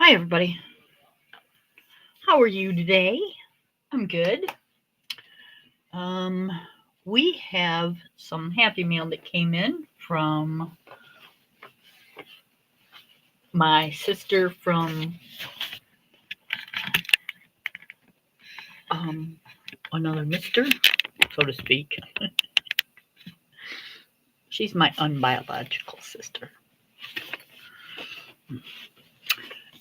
Hi, everybody. How are you today? I'm good. Um, we have some Happy Meal that came in from my sister from um, another mister, so to speak. She's my unbiological sister.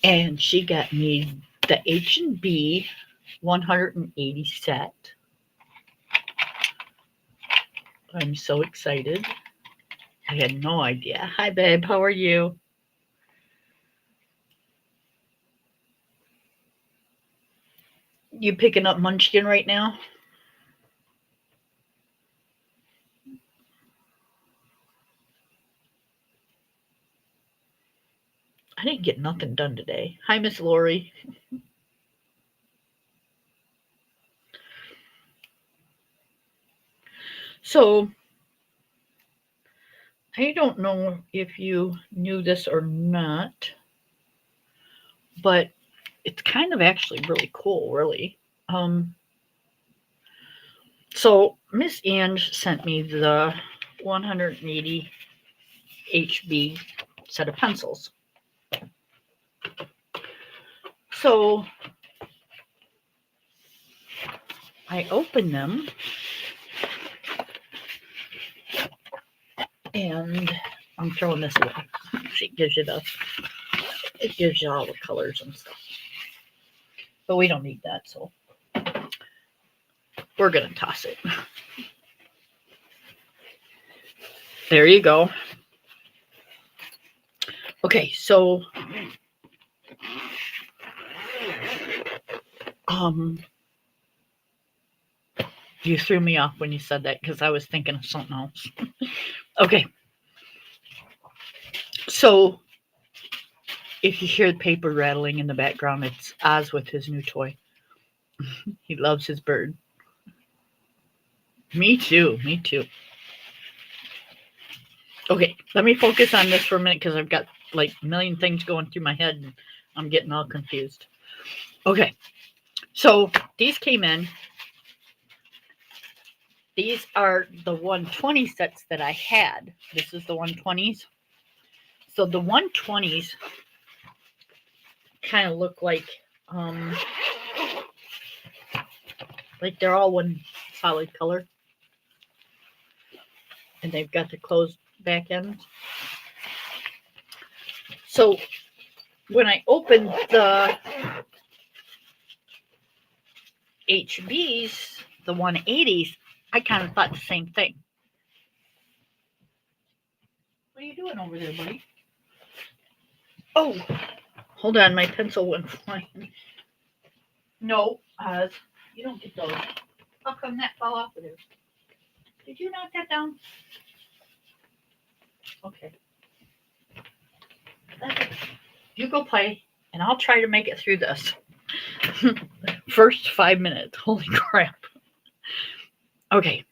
And she got me the H&B 180 set. I'm so excited. I had no idea. Hi, babe. How are you? You picking up Munchkin right now? I didn't get nothing done today. Hi, Miss Lori. So, I don't know if you knew this or not, but it's kind of actually really cool, really. Um, so, Miss Ange sent me the 180 HB set of pencils. So, I opened them and I'm throwing this away. It gives you all the colors and stuff. But we don't need that, so we're gonna toss it. There you go. Okay, so um you threw me off when you said that because I was thinking of something else. Okay, so if you hear the paper rattling in the background, it's Oz with his new toy. He loves his bird. Me too, me too. Okay, let me focus on this for a minute because I've got like a million things going through my head and I'm getting all confused. Okay, so these came in. These are the 120 sets that I had. This is the 120s. So the 120s kind of look um like they're all one solid color. And they've got the closed back ends. So when I opened the HBs, the 180s, I kind of thought the same thing. What are you doing over there, buddy? Oh, hold on, my pencil went flying. No, Oz, you don't get those. How come that fell off of there? Did you knock that down? Okay. You go play, and I'll try to make it through this. First 5 minutes. Holy crap. Okay.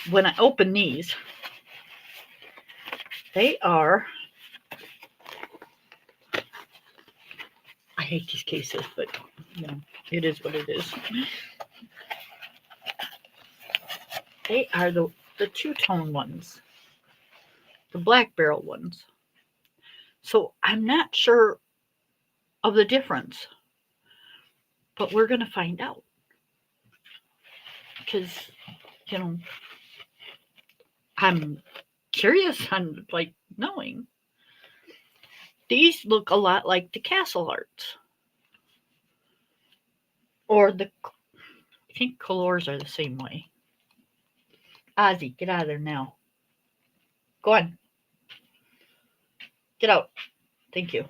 When I open these, they are. I hate these cases, but you know, it is what it is. They are the two-tone ones, the black barrel ones. So I'm not sure of the difference, but we're gonna find out because you know I'm curious on like knowing. These look a lot like the Castle Arts or I think colors are the same way. Ozzy, get out of there now. Go on. Get out. Thank you.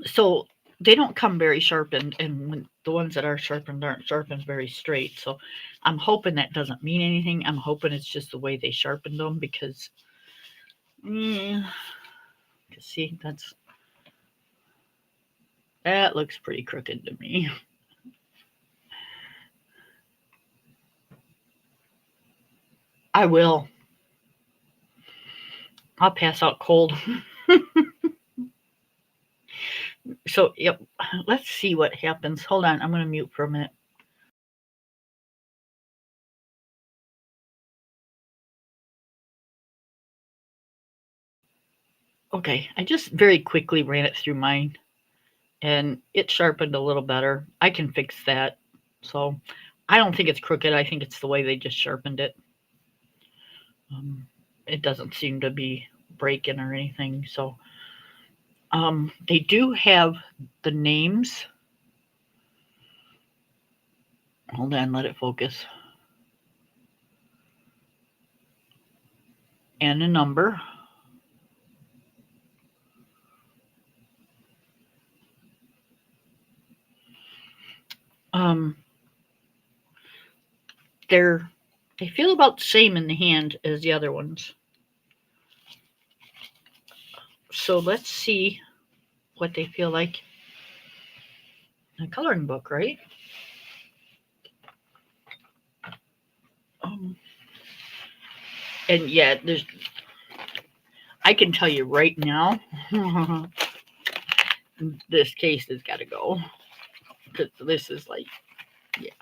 So they don't come very sharpened, and when the ones that are sharpened aren't sharpened very straight. So I'm hoping that doesn't mean anything. I'm hoping it's just the way they sharpened them because, mm, see, that looks pretty crooked to me. I will. I'll pass out cold. So, yep, let's see what happens. Hold on, I'm going to mute for a minute. Okay, I just very quickly ran it through mine and it sharpened a little better. I can fix that. So I don't think it's crooked. I think it's the way they just sharpened it. It doesn't seem to be breaking or anything. So they do have the names. Hold on, let it focus. And a number. Um, they feel about the same in the hand as the other ones. So let's see what they feel like in a coloring book, right? And yeah, I can tell you right now, this case has got to go. Because this is like, yeah.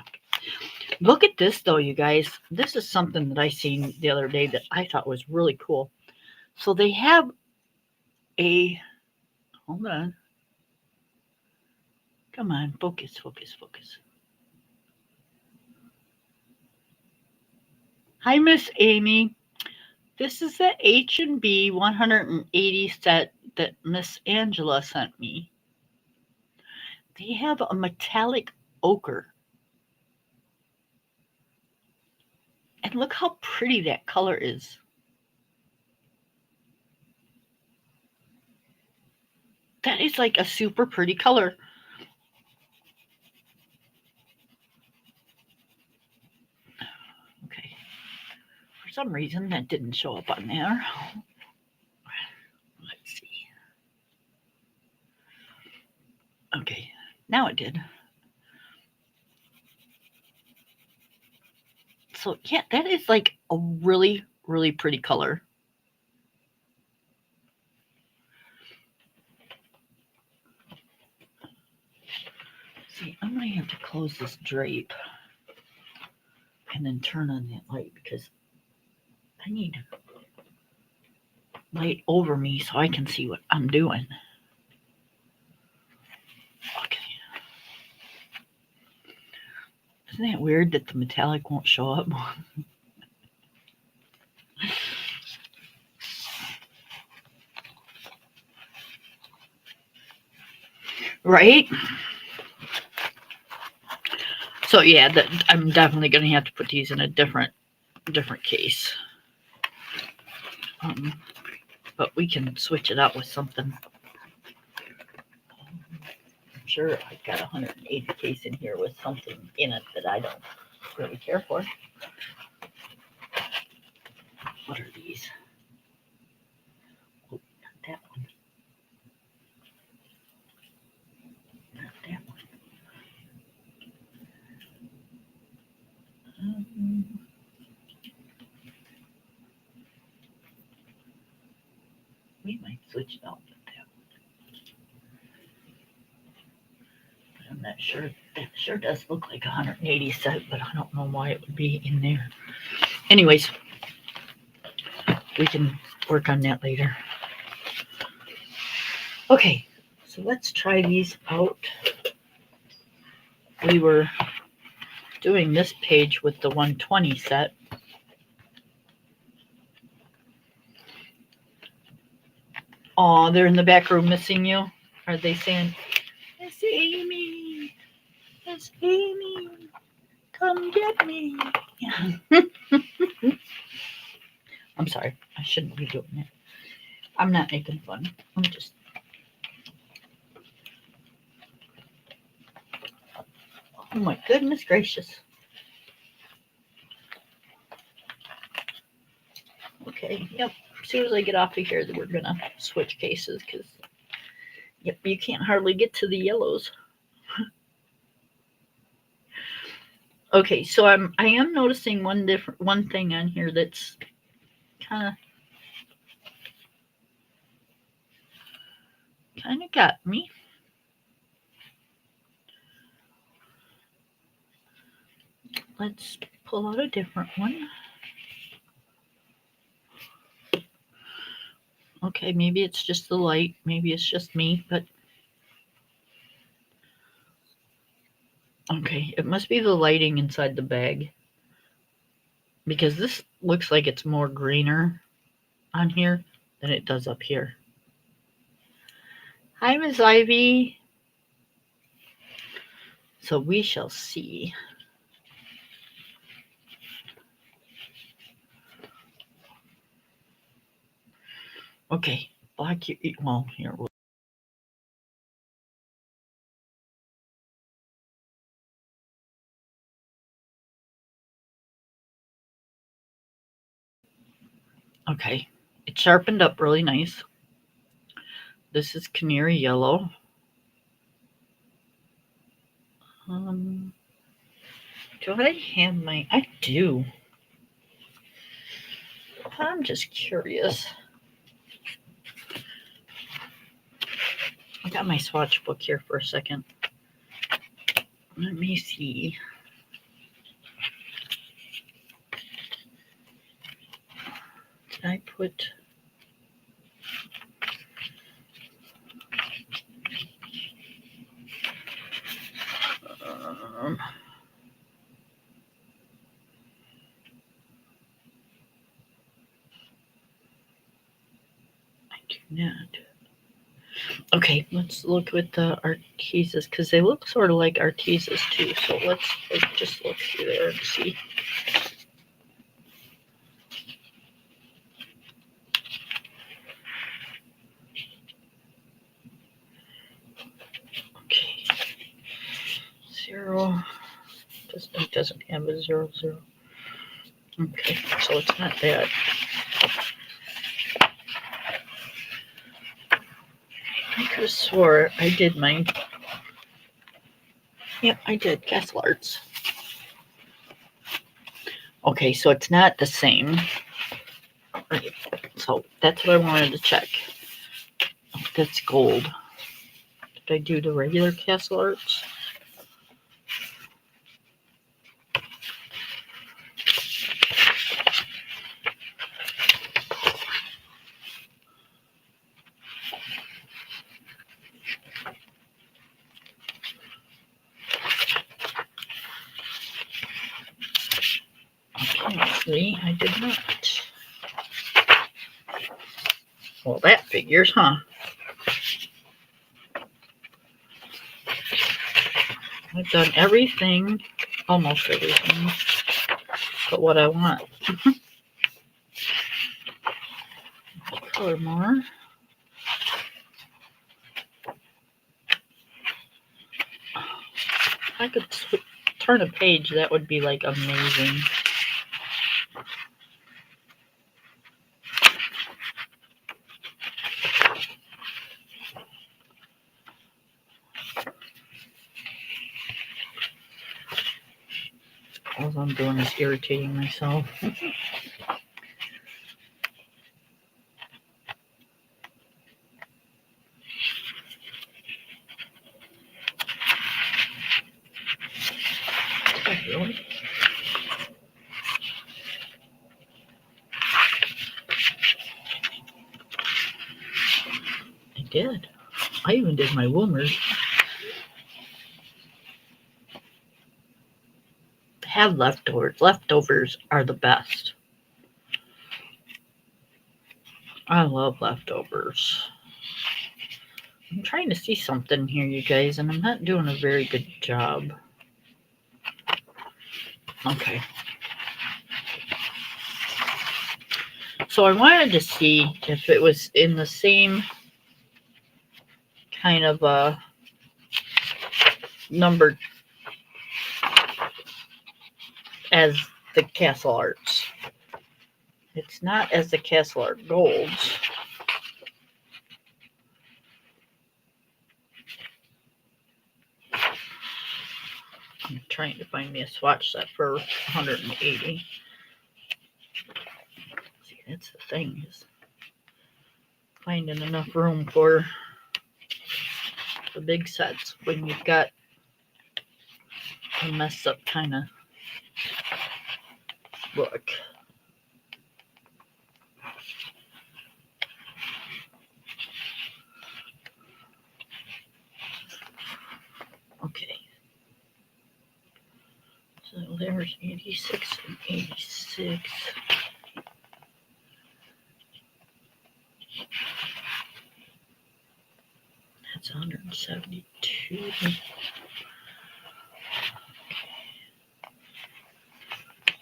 Look at this though, you guys. This is something that I seen the other day that I thought was really cool. So they have hold on. Come on, focus, focus, focus. Hi, Miss Amy. This is the H&B 180 set that Miss Angela sent me. They have a metallic ochre. And look how pretty that color is. That is like a super pretty color. Okay. For some reason, that didn't show up on there. Let's see. Okay, now it did. So, yeah, that is like a really, really pretty color. See, I'm going to have to close this drape and then turn on that light because I need light over me so I can see what I'm doing. Okay. Isn't that weird that the metallic won't show up? Right? So yeah, I'm definitely going to have to put these in a different case. But we can switch it out with something. I'm sure I've got a 180 case in here with something in it that I don't really care for. What are these? Oh, not that one. Not that one. We might switch it out with that one. But I'm not sure. That sure does look like a 180 set, but I don't know why it would be in there. Anyways, we can work on that later. Okay, so let's try these out. We were doing this page with the 120 set. Oh, they're in the back room missing you? Are they saying, Miss Amy, Miss Amy, come get me? Yeah. I'm sorry. I shouldn't be doing that. I'm not making fun. I'm just. Oh my goodness gracious. Okay, yep. As soon as I get off of here, we're going to switch cases because, yep, you can't hardly get to the yellows. Okay, so I am noticing one thing on here that's kind of got me. let's pull out a different one. Okay, maybe it's just the light. Maybe it's just me, but okay, it must be the lighting inside the bag. Because this looks like it's more greener on here than it does up here. Hi, Miss Ivy. So we shall see. Okay, black. Well, here. Okay, it sharpened up really nice. This is canary yellow. Do I have my? I do. I'm just curious. I got my swatch book here for a second. Let me see. Did I put? I do not. Okay, let's look with the Arteeses because they look sort of like Arteeses too. So let's just look through there and see. Okay, 0. It doesn't have a 0, 0. Okay, so it's not that. I could have swore I did mine. Yep, I did. Castle Arts. Okay, so it's not the same. Right. So that's what I wanted to check. Oh, that's gold. Did I do the regular Castle Arts? Apparently, I did not. Well, that figures, huh? I've done everything, almost everything, but what I want. Color more. If I could turn a page, that would be like amazing. All I'm doing is irritating myself. Really? I did. I even did my Woomers. Have leftovers. Leftovers are the best. I love leftovers. I'm trying to see something here, you guys, and I'm not doing a very good job. Okay. So I wanted to see if it was in the same kind of number as the Castle Arts. It's not as the Castle Art Golds. I'm trying to find me a swatch set for 180. See, that's the thing, is finding enough room for the big sets when you've got a messed up kind of Look. Okay. So there's 86 and 86. That's 172.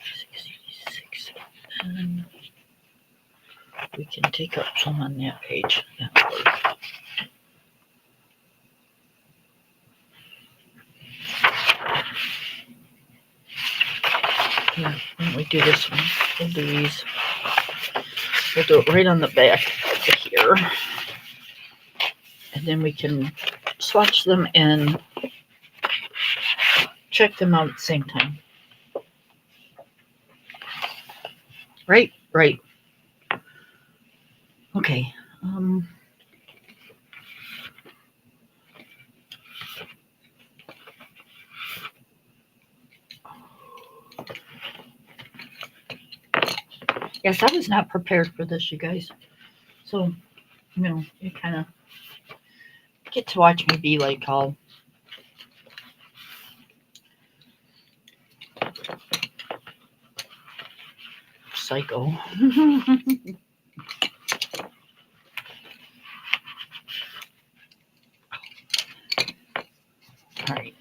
66. And we can take up some on that page. That'll work. Yeah, when we do this one, we'll do these. We'll do it right on the back over here. And then we can swatch them and check them out at the same time. Right? Right. Okay. Yes, I was not prepared for this, you guys. So, you kind of get to watch me be like all psycho. All right.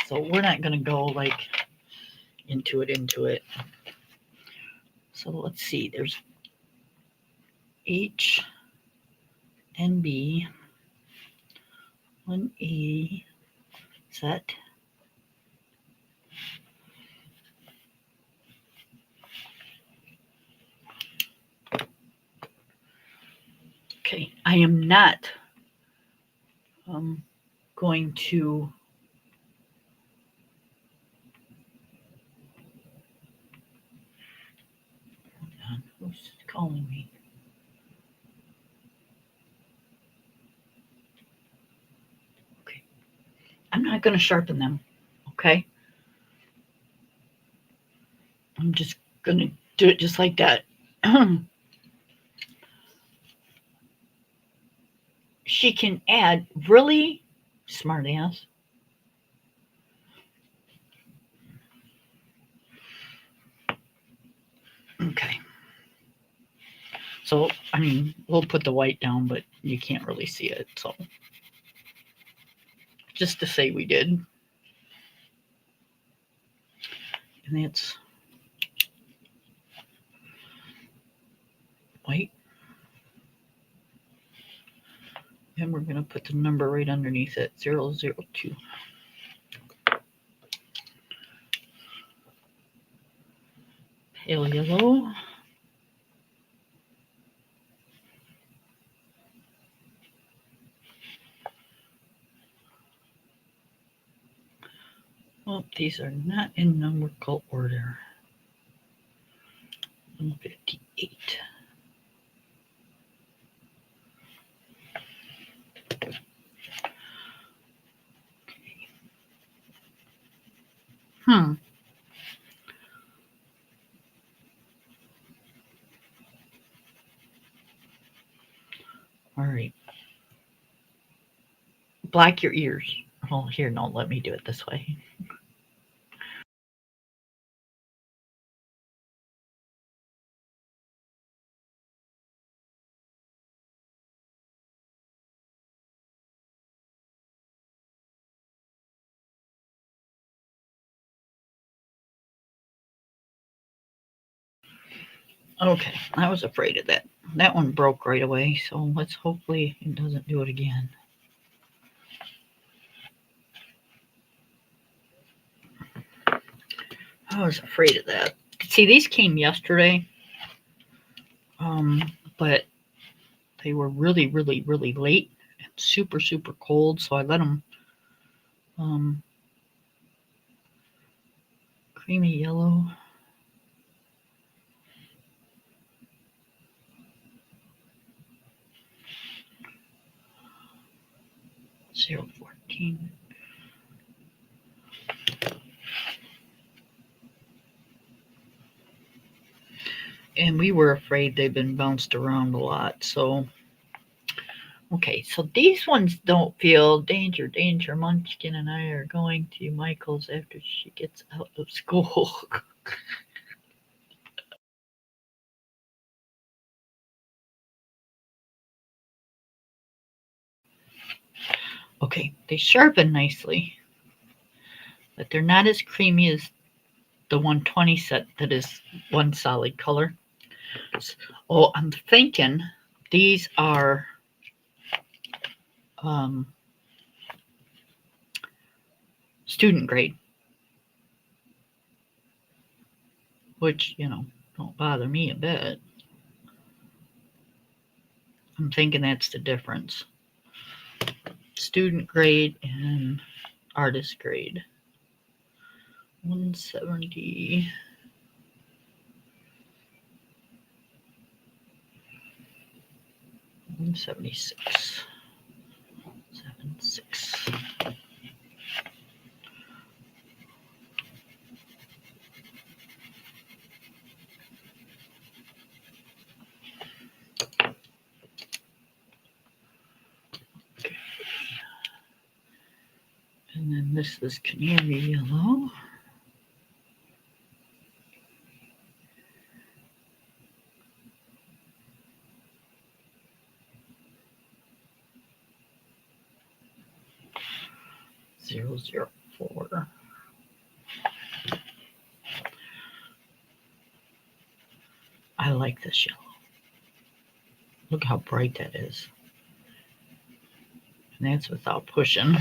So we're not going to go like into it. So let's see. There's H and B, 1E, set. Okay, I am not going to who's calling me? Okay, I'm not going to sharpen them. Okay, I'm just going to do it just like that. She can add really smart ass. Okay. So, I mean, we'll put the white down, but you can't really see it. So, just to say we did. And that's white. And we're going to put the number right underneath it, 002. Pale yellow. Well, these are not in numerical order. 158. Hmm. All right. Black your ears. Oh, here, no, let me do it this way. Okay, I was afraid of that. That one broke right away, so let's hopefully it doesn't do it again. I was afraid of that. See, these came yesterday, but they were really, really, really late and super, super cold, so I let them creamy yellow. Zero 14. And we were afraid they've been bounced around a lot. So, okay, so these ones don't feel danger, danger. Munchkin and I are going to Michael's after she gets out of school. Okay, they sharpen nicely, but they're not as creamy as the 120 set that is one solid color. Oh, I'm thinking these are um, student grade, which, don't bother me a bit. I'm thinking that's the difference. Student grade and artist grade. 170. 176. 76. Okay. And then this is canary yellow. Zero, 004. I like this yellow. Look how bright that is. And that's without pushing.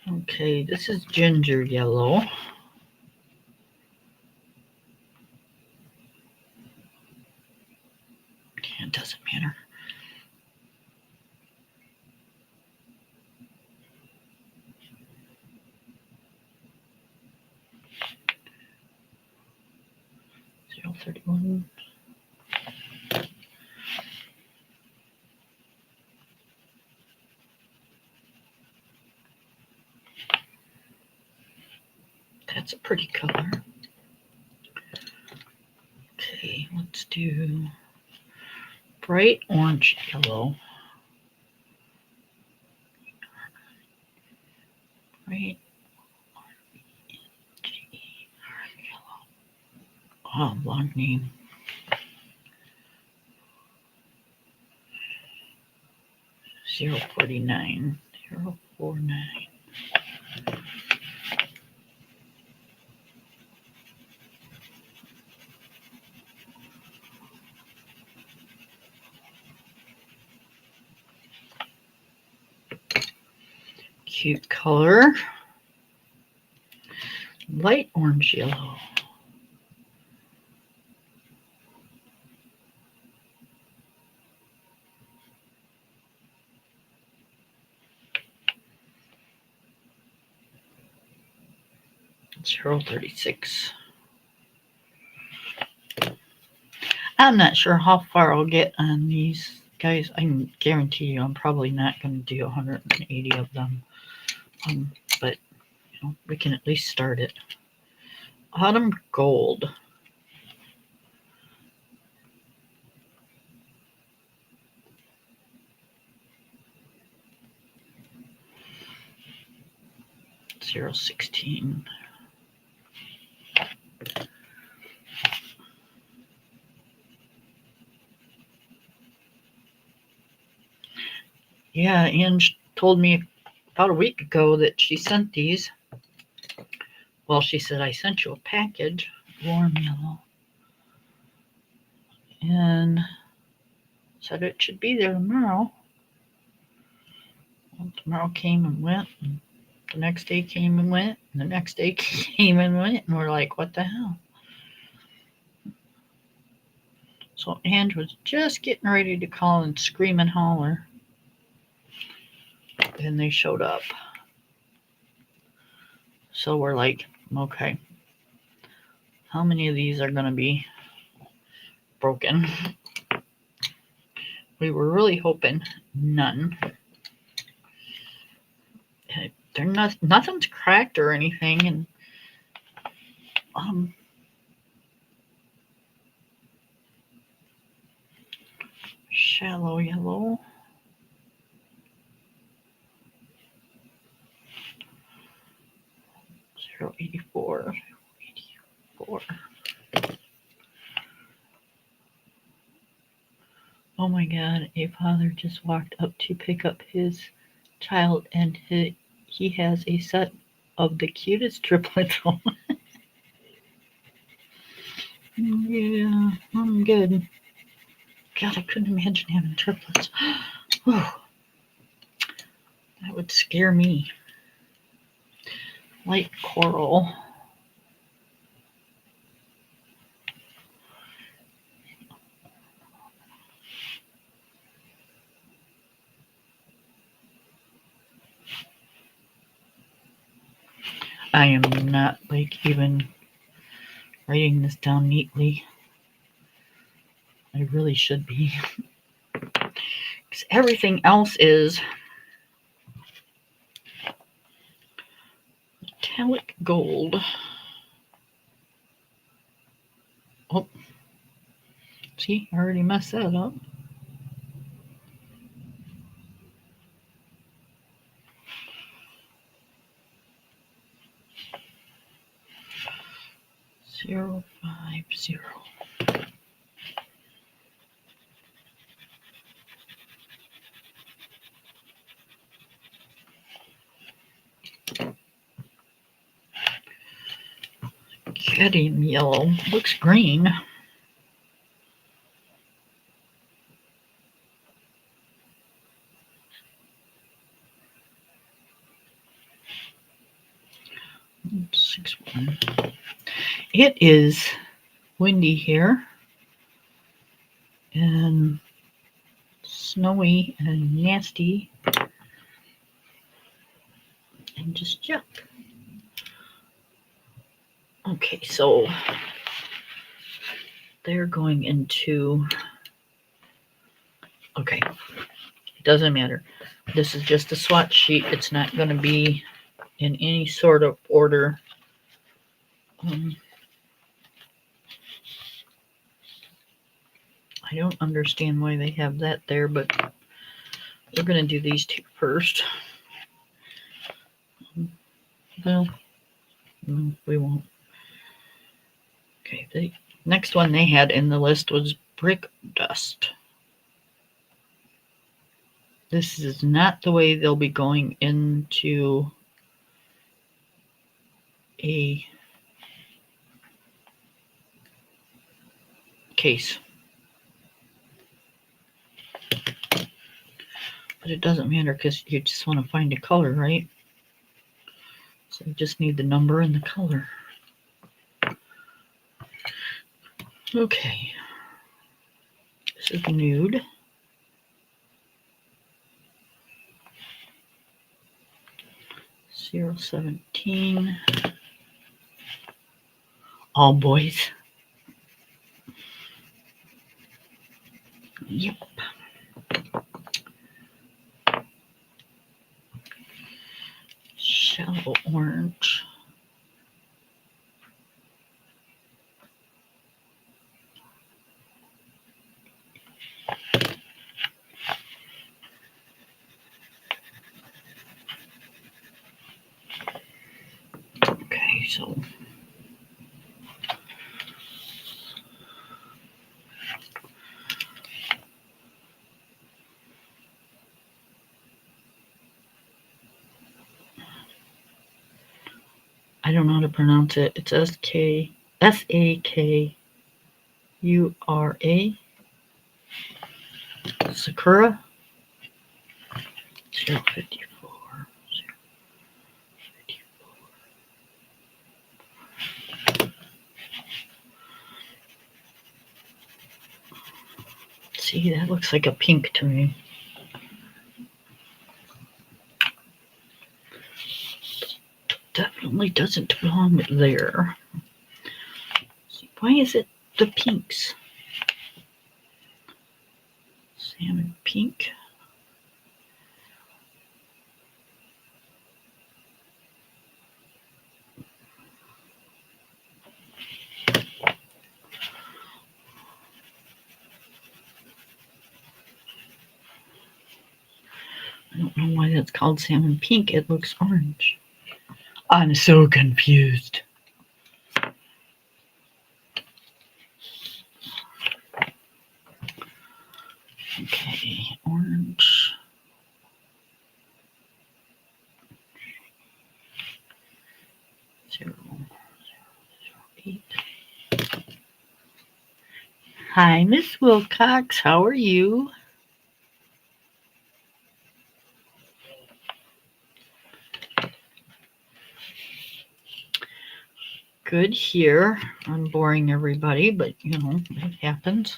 Okay, this is ginger yellow. It doesn't matter. Zero 31. That's a pretty color. Okay, let's do bright orange yellow. Bright orange yellow. Oh, long name. 049. 049. Cute color. Light orange yellow. Zero 36. I'm not sure how far I'll get on these guys. I can guarantee you I'm probably not going to do 180 of them. But we can at least start it. Autumn gold. Zero 16. Yeah, Ange told me about a week ago that she sent these. Well, she said, I sent you a package, warm yellow, and said it should be there tomorrow. Well, tomorrow came and went, and the next day came and went, and the next day came and went, and we're like, what the hell? So Ange was just getting ready to call and scream and holler, and they showed up. So we're like, okay, how many of these are going to be broken? We were really hoping none. They're nothing's cracked or anything, and Shallow yellow. Zero 84. 84. Oh my God, a father just walked up to pick up his child and he has a set of the cutest triplets. Yeah, I'm good. God, I couldn't imagine having triplets. Whew. That would scare me. Light coral. I am not like even writing this down neatly. I really should be. Because everything else is metallic gold. Oh, see, I already messed that up. Zero 50. Cadmium yellow. Looks green. Oops, 6-1. It is windy here and snowy and nasty and just yuck. Okay, so they're going into, okay, it doesn't matter. This is just a swatch sheet. It's not going to be in any sort of order. I don't understand why they have that there, but we're going to do these two first. Well, no, we won't. Okay, the next one they had in the list was brick dust. This is not the way they'll be going into a case. But it doesn't matter because you just want to find a color, right? So you just need the number and the color. Okay. This is nude. Zero 17. All boys. Yep. Shallow orange. Okay, so I don't know how to pronounce it. It's Sakura. Sakura. 054. 054. See, that looks like a pink to me. Definitely doesn't belong there. See, why is it the pinks? Salmon pink. I don't know why that's called salmon pink. It looks orange. I'm so confused. Okay, orange. 008. Hi, Miss Wilcox. How are you? Good here. I'm boring everybody, but you know, it happens.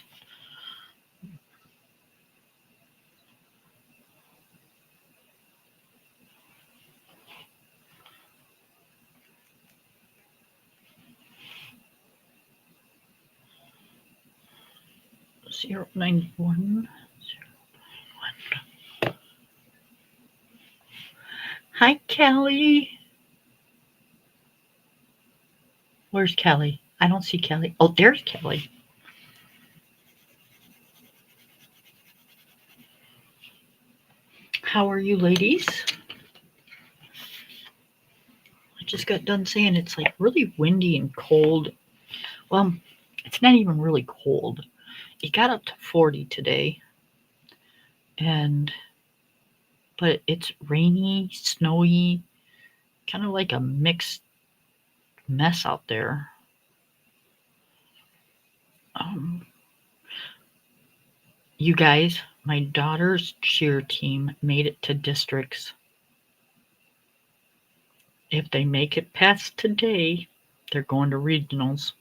Zero 91. Hi, Kelly. Where's Kelly? I don't see Kelly. Oh, there's Kelly. How are you, ladies? I just got done saying it's like really windy and cold. Well, it's not even really cold. It got up to 40 today, but it's rainy, snowy, kind of like a mixed mess out there. You guys, my daughter's cheer team made it to districts. If they make it past today, they're going to regionals.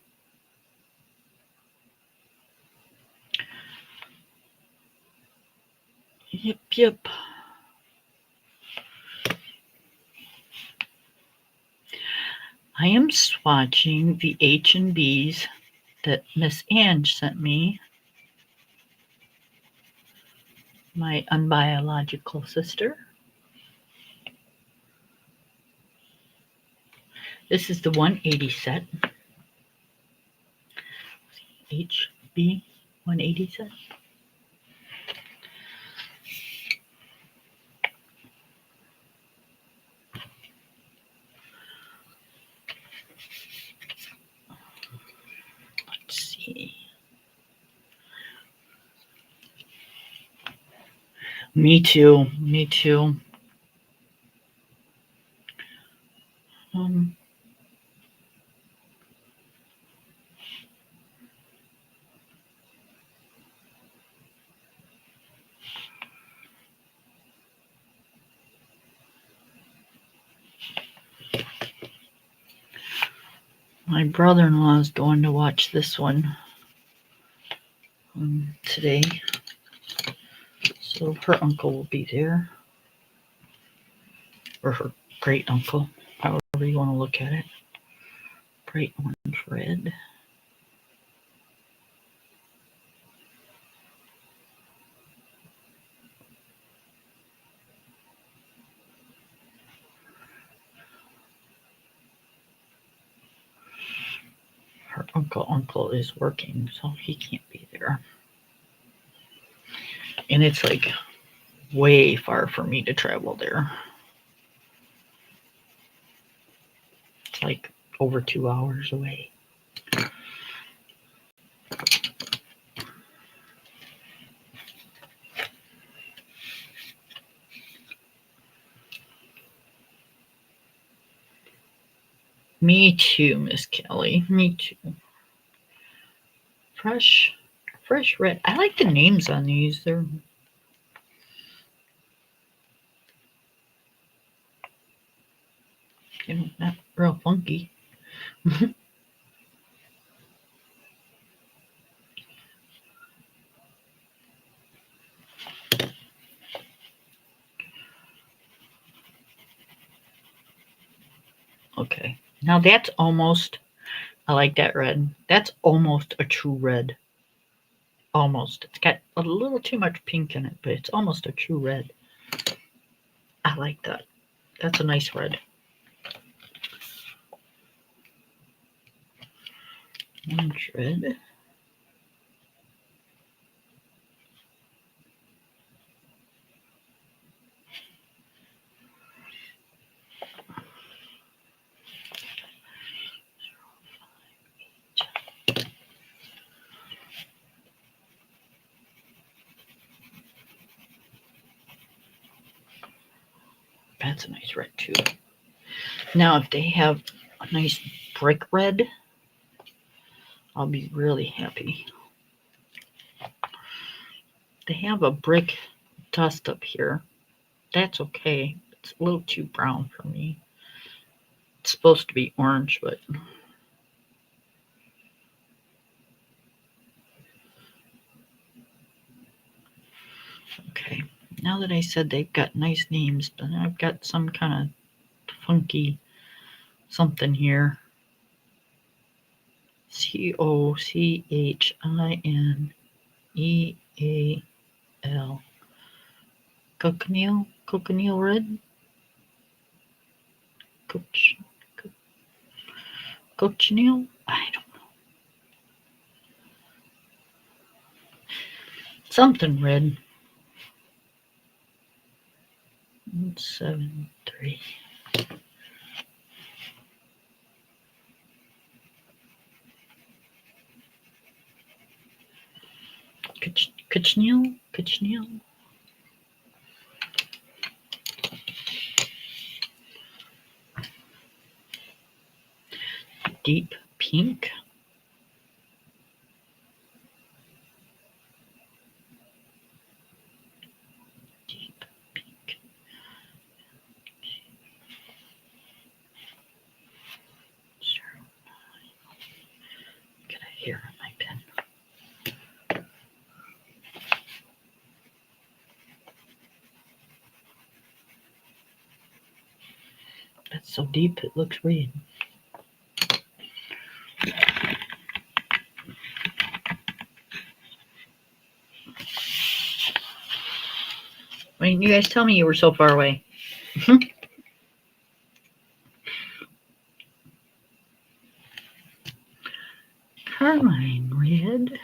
Yep. I am swatching the H&Bs that Miss Ange sent me, my unbiological sister. This is the 180 set. HB 180 set. Let's see. Me too. My brother-in-law is going to watch this one today. So her uncle will be there. Or her great uncle, however you want to look at it. Bright orange red. Her uncle is working, so he can't be there. And it's like way far for me to travel there. It's like over 2 hours away. Me too, Miss Kelly. Me too. Fresh red. I like the names on these. They're not real funky. Okay. Now that's almost, I like that red. That's almost a true red. Almost. It's got a little too much pink in it, but it's almost a true red. I like that. That's a nice red. Orange red. That's a nice red too. Now, if they have a nice brick red, I'll be really happy. They have a brick dust up here. That's okay. It's a little too brown for me. It's supposed to be orange, but okay. Now that I said they've got nice names, but I've got some kind of funky something here. COCHINEAL. Cochineal red? Cochineal? I don't know. Something red. 173. Cochineal? Cochineal? Deep pink. Deep pink. Sure. Get a hair on my pen. That's so deep it looks red. Why didn't you guys tell me you were so far away? Carmine red.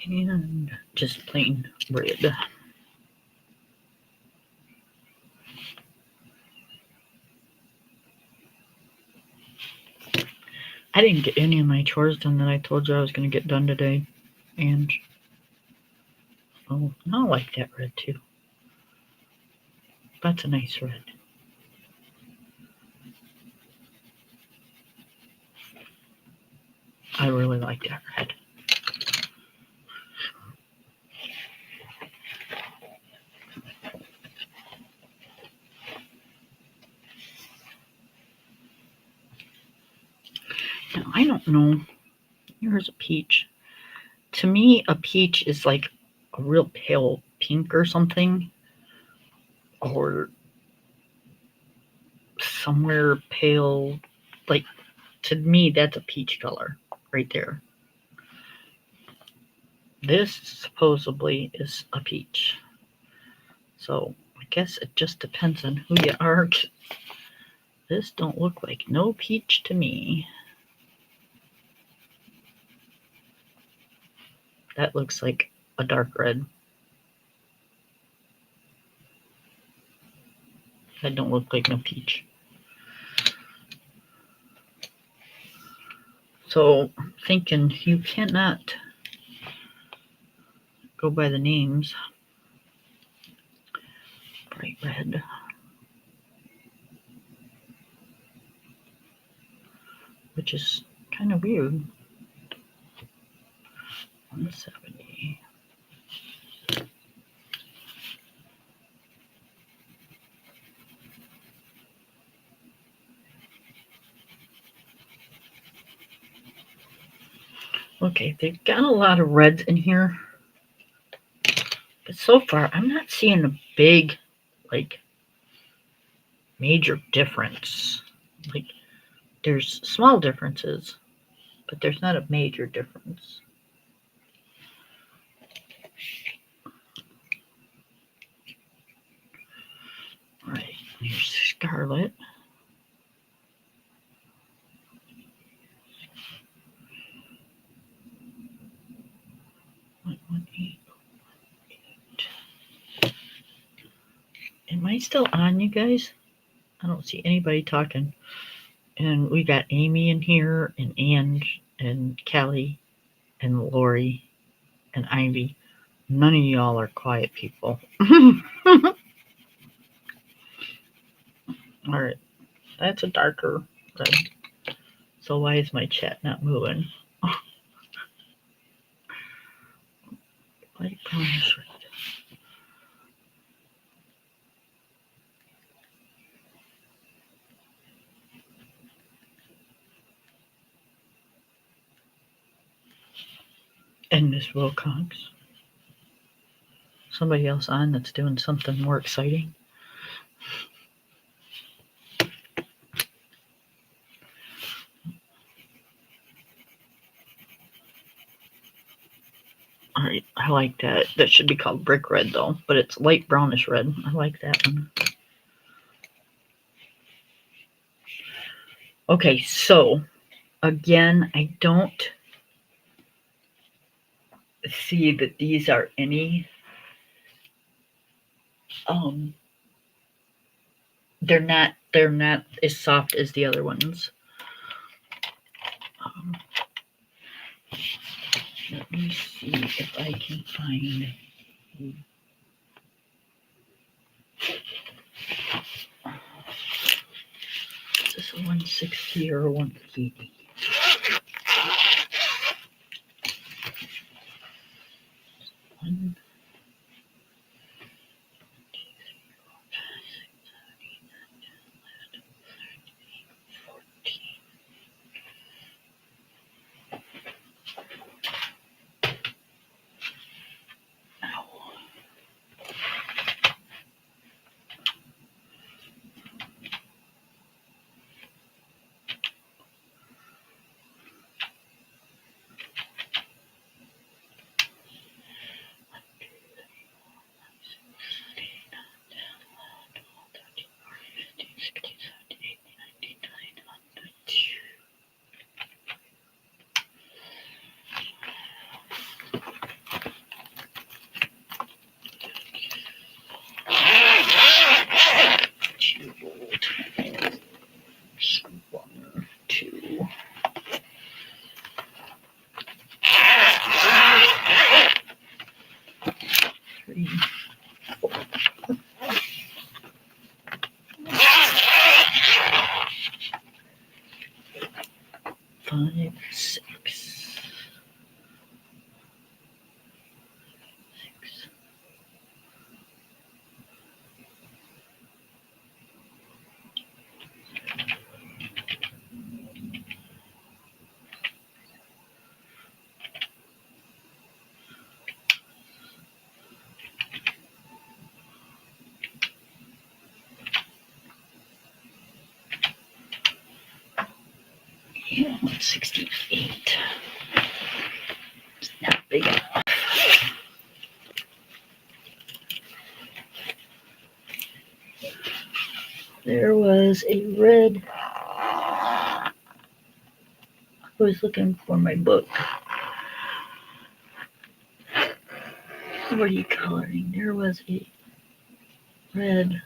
And just plain red. I didn't get any of my chores done that I told you I was going to get done today. And, oh, I like that red too. That's a nice red. I really like that red. Now, I don't know. Here's a peach. To me, a peach is like a real pale pink or something. Or somewhere pale. Like, to me, that's a peach color right there. This supposedly is a peach. So I guess it just depends on who you are. This don't look like no peach to me. That looks like a dark red. That don't look like no peach. So I'm thinking you cannot go by the names. Bright red. Which is kind of weird. 170. Okay, they've got a lot of reds in here. But so far, I'm not seeing a big, like, major difference. Like, there's small differences, but there's not a major difference. All right, here's scarlet. I still on, you guys? I don't see anybody talking. And we got Amy in here, and Ange, and Kelly, and Lori, and Ivy. None of y'all are quiet people. All right, that's a darker red. So why is my chat not moving? Light brownish red. And Miss Wilcox. Somebody else on that's doing something more exciting. All right, I like that. That should be called brick red though, but it's light brownish red. I like that one. Okay, so again, I don't see that these are any they're not as soft as the other ones. Let me see if I can find. Is this a 160 or a 180? One, 14. Five, six. Yeah, 168. It's not big enough. There was a red. I was looking for my book. What are you coloring? There was a red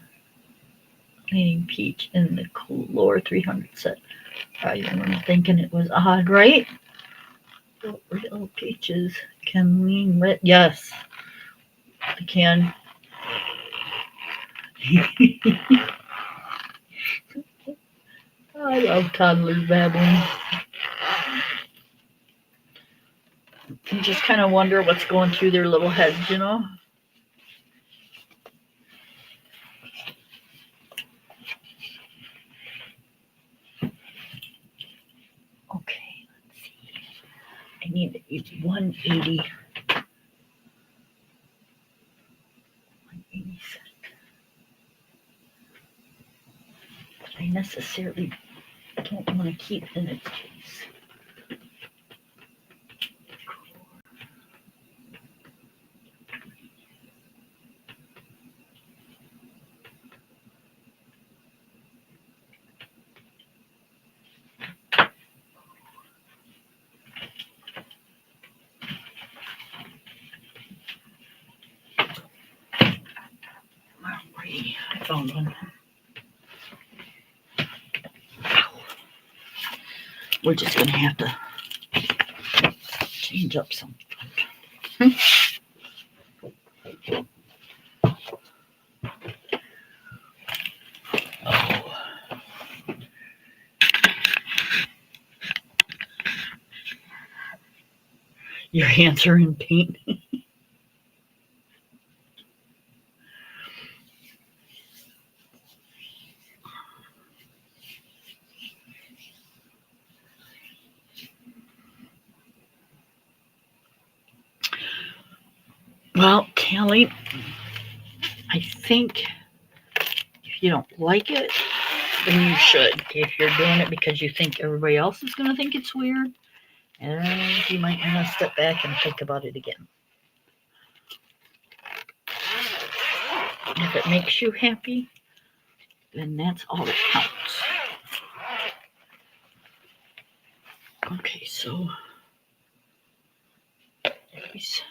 leaning peach in the Color 300 set. I remember thinking it was odd, right? Real peaches can lean red. Yes, I can. I love toddlers babbling. You just kind of wonder what's going through their little heads, you know? Okay, let's see. I need to use 180. 180 cent. But I necessarily don't want to keep in its case. found one. We're just going to have to change up something. Oh. Your hands are in paint. Well, Kelly, I think if you don't like it, then you should. If you're doing it because you think everybody else is going to think it's weird, and you might want to step back and think about it again. If it makes you happy, then that's all that counts. Okay, so these.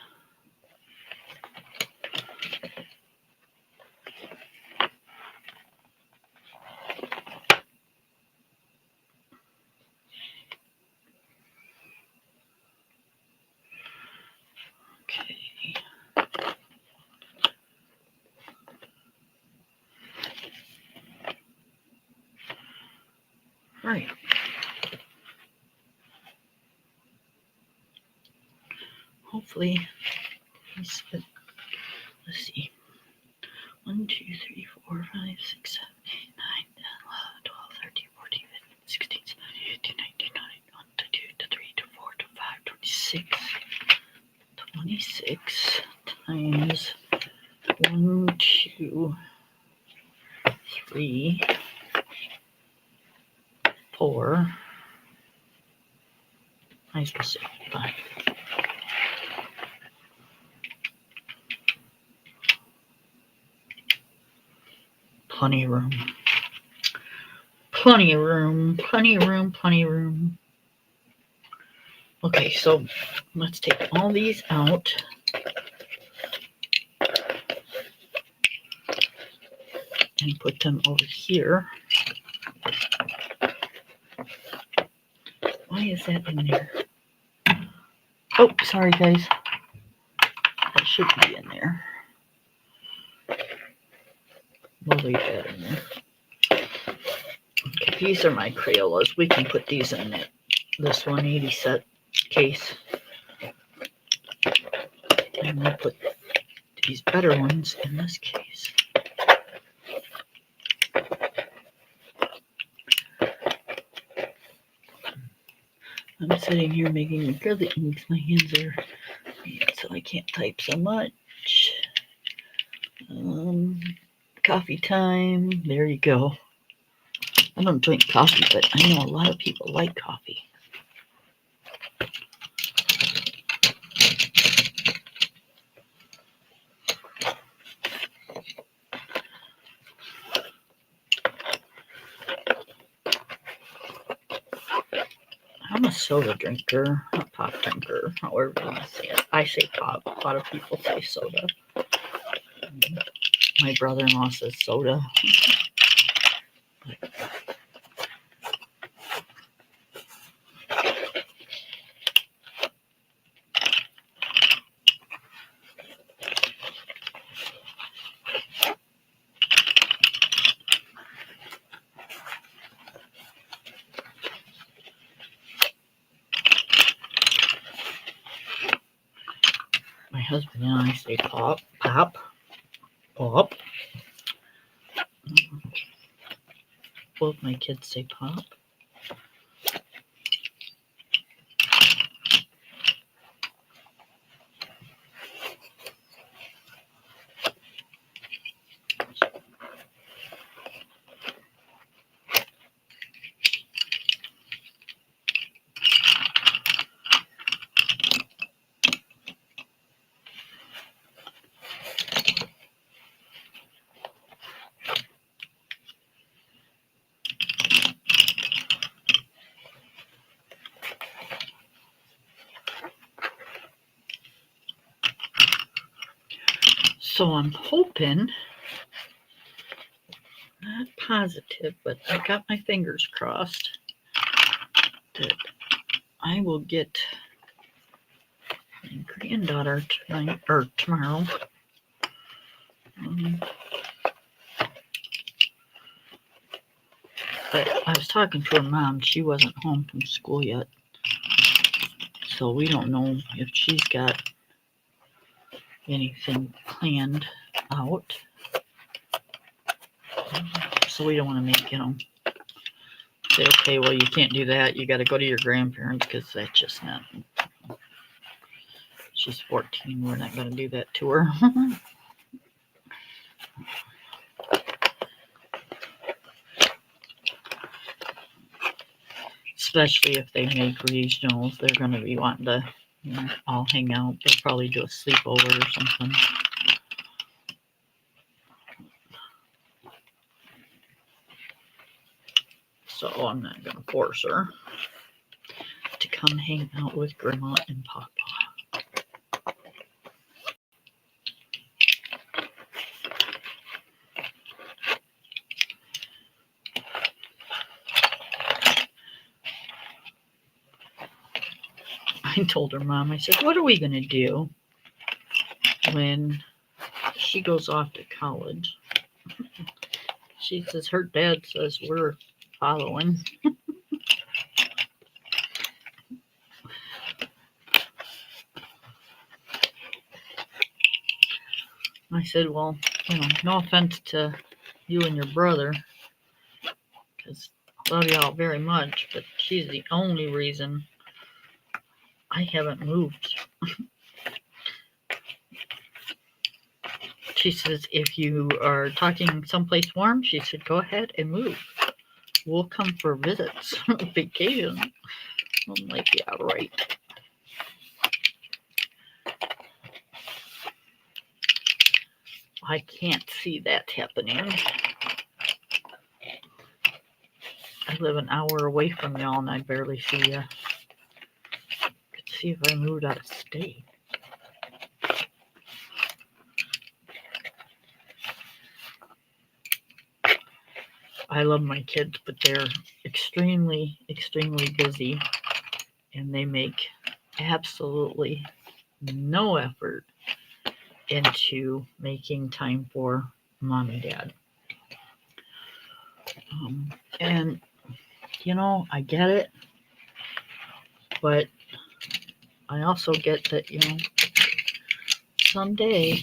Okay. Right. Hopefully, let's see. 1, 2, 3, 4, 5, 6, 7, 8, 9, 10, 11, 12, 13, 14, 15, 16, 17, 18, 19, 20, 1, 2, 3, 4, 5, 26. 26 times 1, 2, 3, 4. I suppose 5. Plenty of room. Plenty of room. Plenty of room. Plenty of room. Okay, so let's take all these out. And put them over here. Why is that in there? Oh, sorry guys. That should be in there. We'll leave that in there. Okay, these are my Crayolas. We can put these in this 180 set case. And we'll put these better ones in this case. I'm sitting here making sure that my hands are so I can't type so much. Coffee time. There you go. I don't drink coffee, but I know a lot of people like coffee. I'm a soda drinker, not pop drinker, however you say it. I say pop. A lot of people say soda. My brother-in-law says soda. My husband and I say pop, pop, pop. Both my kids say pop. So I'm hoping positive, but I got my fingers crossed that I will get my granddaughter tonight or tomorrow. But I was talking to her mom. She wasn't home from school yet. So we don't know if she's got anything planned out. So we don't want to make, say, okay, well, you can't do that. You got to go to your grandparents because that's just not. She's 14. We're not going to do that to her. Especially if they make regionals, they're going to be wanting to, all hang out. They'll probably do a sleepover or something. So I'm not going to force her to come hang out with Grandma and Papa. I told her mom, I said, what are we going to do when she goes off to college? She says, her dad says we're following. I said, well, no offense to you and your brother, because I love y'all very much, but she's the only reason I haven't moved. She says, if you are talking someplace warm, she said, go ahead and move. We'll come for visits, vacation. I'm like, yeah, right. I can't see that happening. I live an hour away from y'all, and I barely see you. Could see if I moved out of state. I love my kids, but they're extremely, extremely busy, and they make absolutely no effort into making time for mom and dad. And, I get it, but I also get that, someday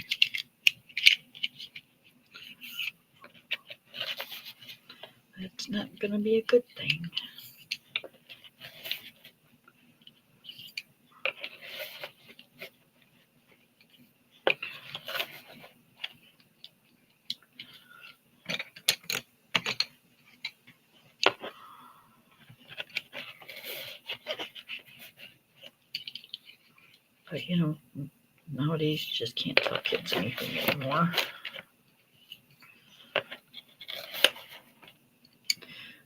it's not going to be a good thing. But, nowadays you just can't tell kids anything anymore.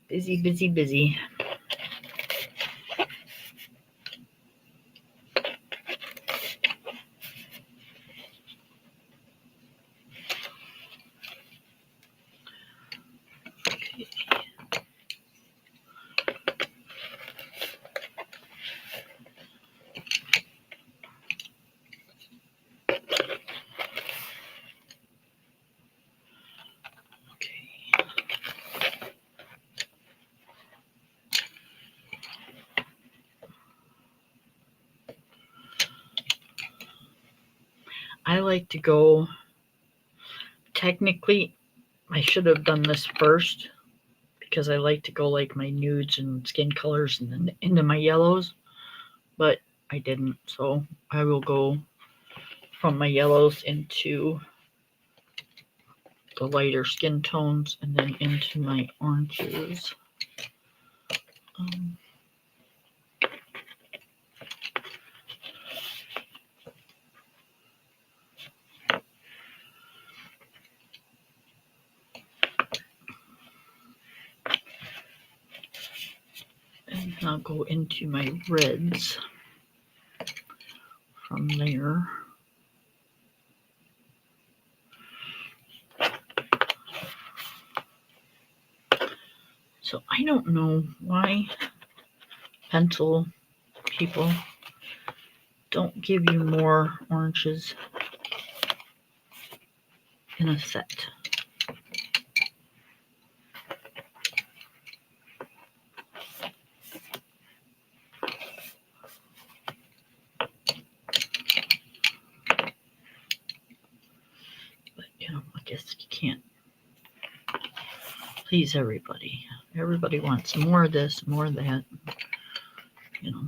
Busy, busy, busy. I like to go, technically, I should have done this first because I like to go like my nudes and skin colors and then into my yellows, but I didn't. So I will go from my yellows into the lighter skin tones and then into my oranges. And I'll go into my reds from there. So I don't know why pencil people don't give you more oranges in a set. But, you know, I guess you can't please everybody. Everybody wants more of this, more of that, you know.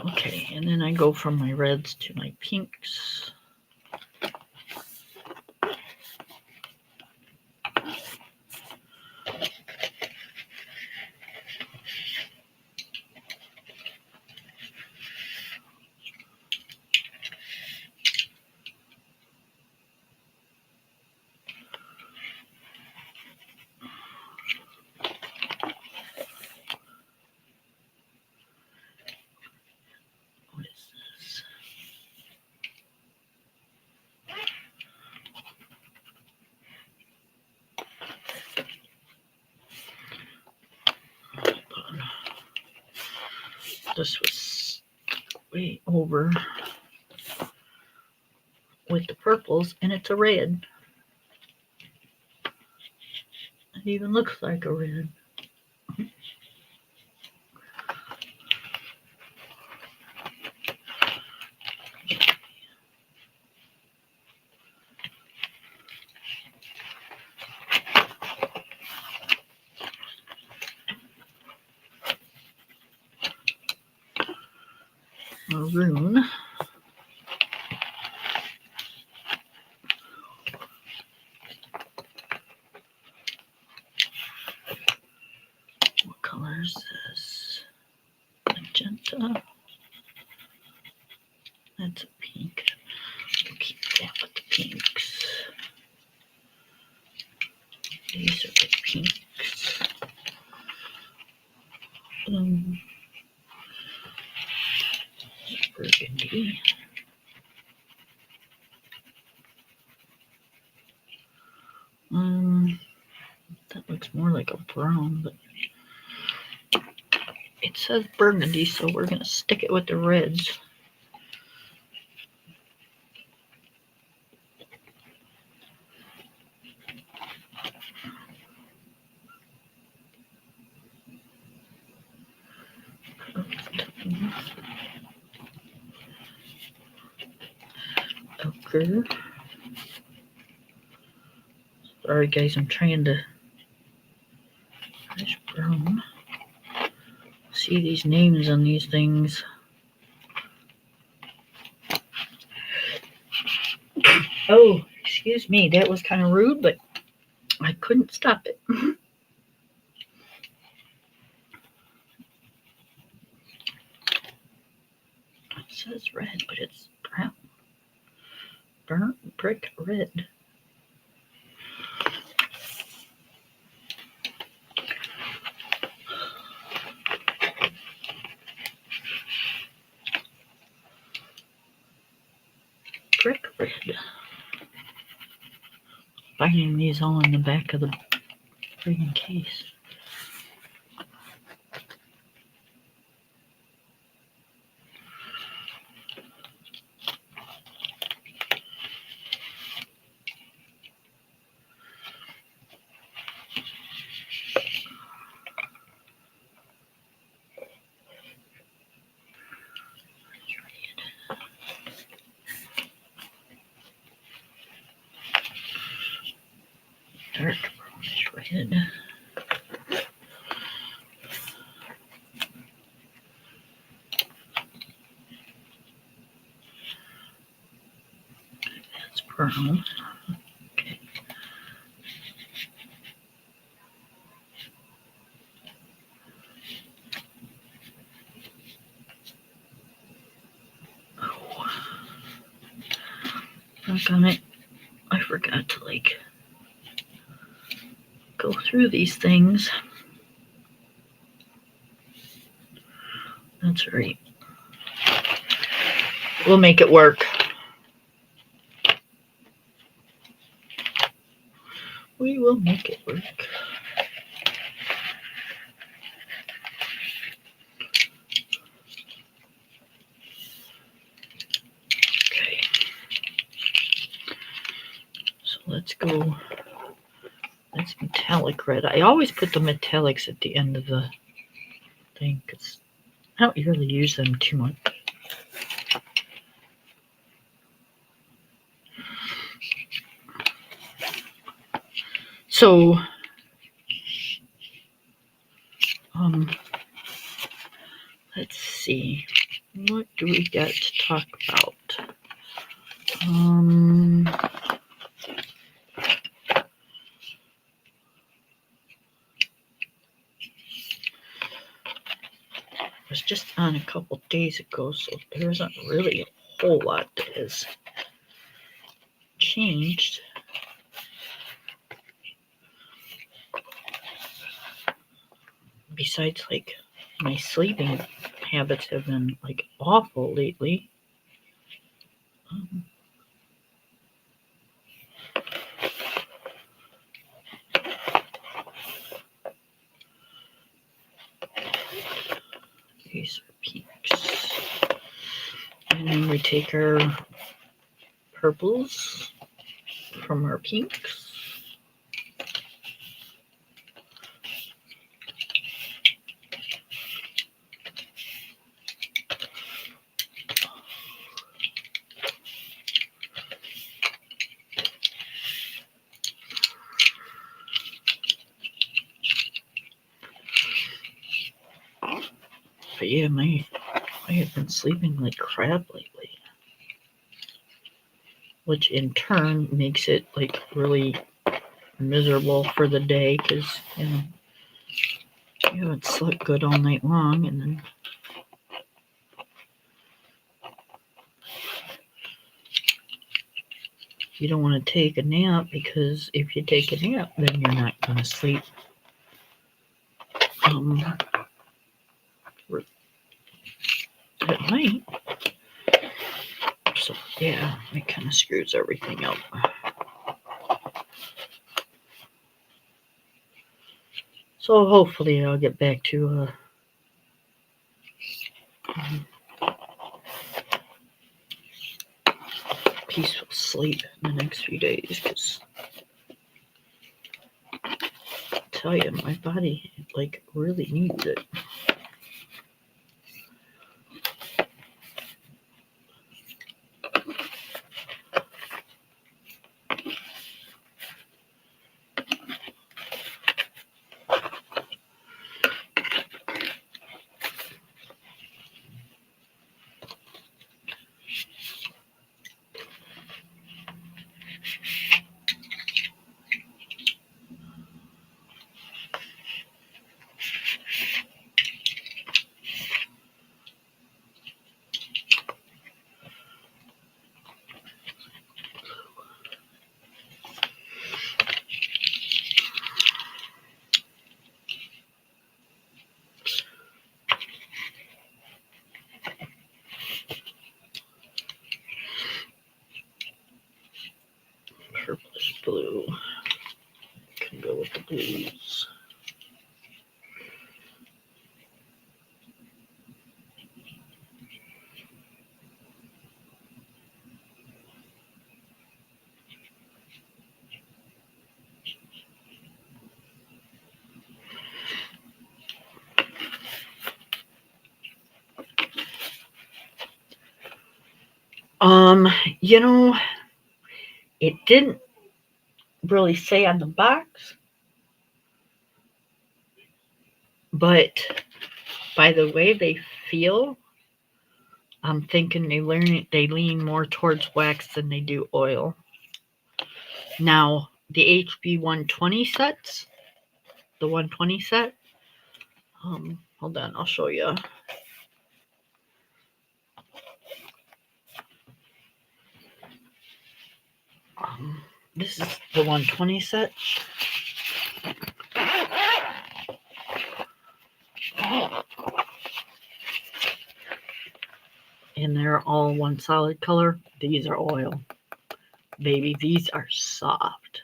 Okay, and then I go from my reds to my pinks. What is this? This was way over with the purples, and it's a red. It even looks like a red. Maroon. What color is this? Magenta. That's a pink. We'll keep that with the pinks. These are the pinks. Burgundy. That looks more like a brown, but it says burgundy, so we're gonna stick it with the reds. Ochre. Sorry guys, I'm trying to finish brown. See these names on these things. Oh, excuse me, that was kind of rude, but I couldn't stop it. It says red, but it's brown. Burnt brick red. Brick red. Finding these all in the back of the friggin' case. Dark brownish red. That's brown. Okay. doggone it. I forgot to like go through these things. That's right. We'll make it work. We will make it work. Okay. So let's go. That's metallic red. I always put the metallics at the end of the thing because I don't really use them too much. So, let's see. What do we got to talk about? I was just on a couple days ago, so there isn't really a whole lot that has changed. Besides, like, my sleeping habits have been, like, awful lately. These are pinks. And then we take our purples from our pinks. But yeah, I have been sleeping like crap lately, which in turn makes it like really miserable for the day because you haven't slept good all night long, and then you don't want to take a nap because if you take a nap, then you're not going to sleep. At night. So yeah, it kind of screws everything up. So hopefully I'll get back to peaceful sleep in the next few days because I tell you, my body like really needs it. Purplish blue. Can go with the blues. You know, it didn't really say on the box, but by the way they feel, I'm thinking they lean more towards wax than they do oil. Now, the HB 120 sets, the 120 set, hold on, I'll show you. This is the 120 set. And they're all one solid color. These are oil. Baby, these are soft.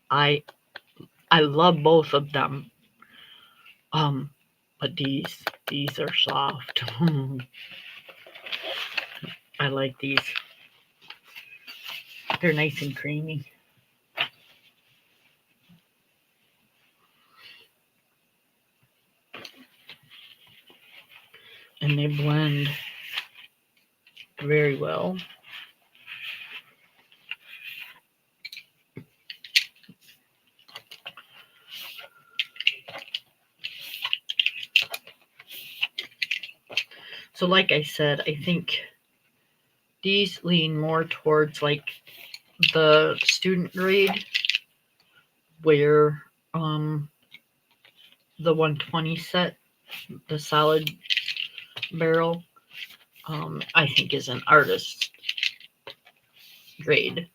I love both of them. But these are soft. I like these. They're nice and creamy. And they blend very well. So like I said, I think these lean more towards like the student grade, where the 120 set, the solid barrel, I think is an artist grade.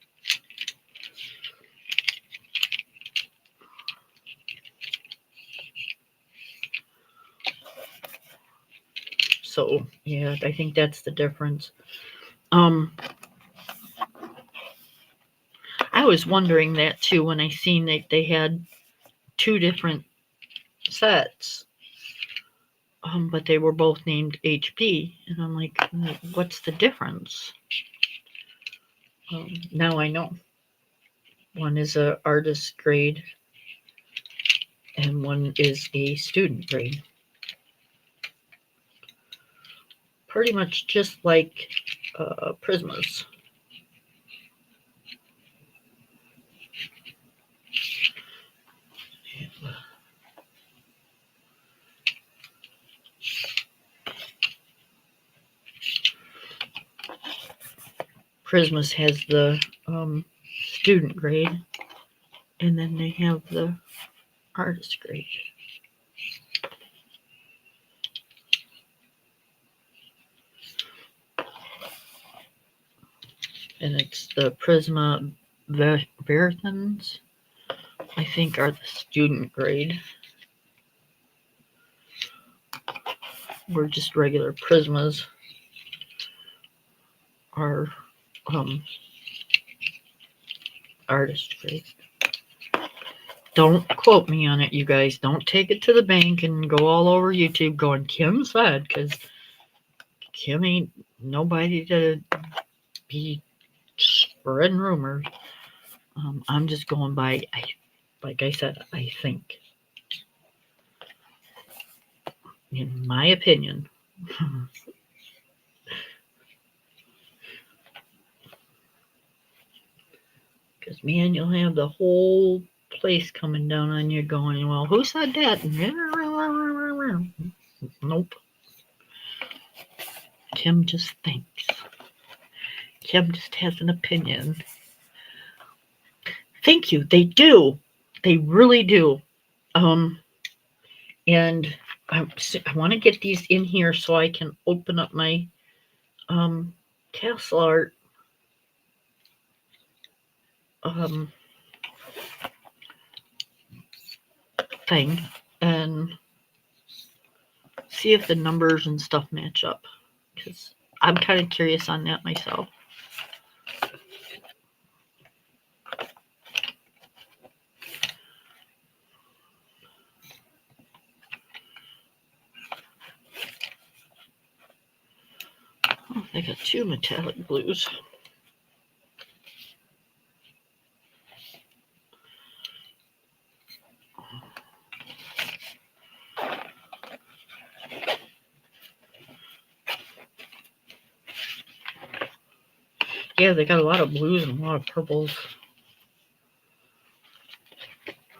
So yeah, I think that's the difference. I was wondering that too when I seen that they had two different sets, but they were both named HP, and I'm like, what's the difference? Now I know. One is a artist grade, and one is a student grade. Pretty much just like Prismas. Prismas has the student grade, and then they have the artist grade. And it's the Prisma Verithans, I think, are the student grade. We're just regular Prismas are artist grade. Don't quote me on it, you guys. Don't take it to the bank and go all over YouTube going, Kim said, because Kim ain't nobody to be spreading rumors. I'm just going by, like I said, I think. In my opinion. Because, man, you'll have the whole place coming down on you going, well, who said that? Nope. Kim just thinks. Kim just has an opinion. Thank you. They do. They really do. And I want to get these in here so I can open up my castle art thing and see if the numbers and stuff match up, because I'm kind of curious on that myself. Oh, they got two metallic blues. Yeah, they got a lot of blues and a lot of purples.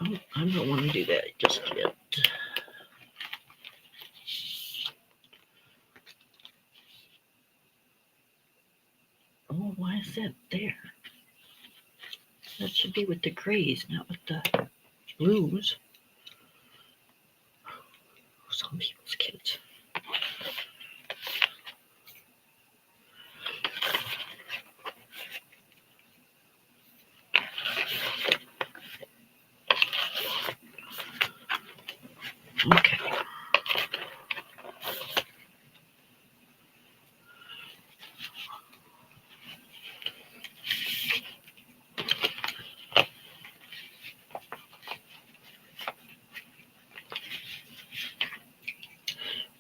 Oh, I don't want to do that just yet. Oh, why is that there? That should be with the grays, not with the blues. Some people's kids.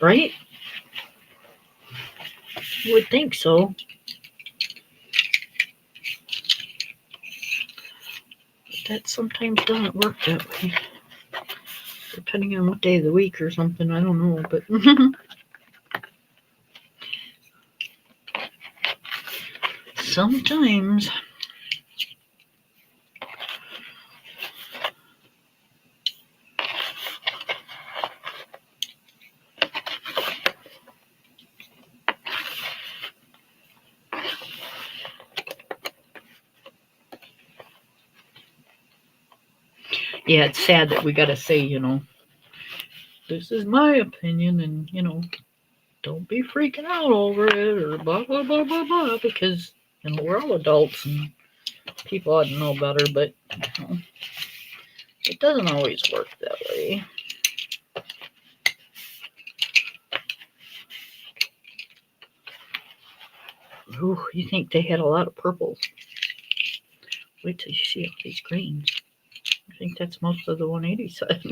right? You would think so. But that sometimes doesn't work that way. Depending on what day of the week or something, I don't know, but sometimes. Yeah, it's sad that we gotta say, this is my opinion, and don't be freaking out over it, or blah blah blah blah blah, because we're all adults and people ought to know better, but it doesn't always work that way. Ooh, you think they had a lot of purples? Wait till you see all these greens. I think that's most of the 180 side.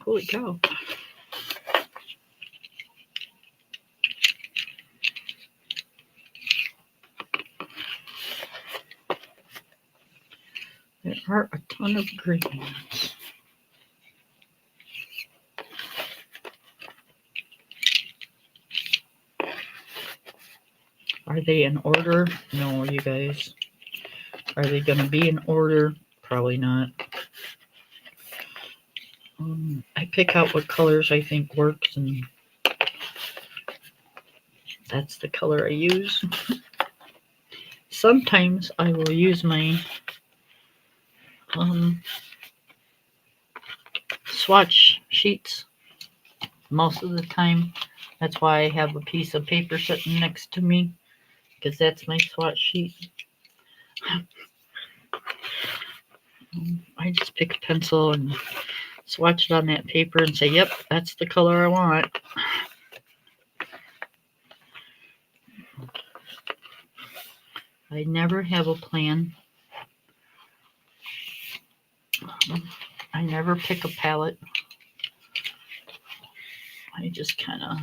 Holy cow. There are a ton of greens. Are they in order? No, you guys. Are they going to be in order? Probably not. I pick out what colors I think works, and that's the color I use. Sometimes I will use my swatch sheets. Most of the time, that's why I have a piece of paper sitting next to me, because that's my swatch sheet. I just pick a pencil and swatch it on that paper and say, yep, that's the color I want. I never have a plan. I never pick a palette. I just kind of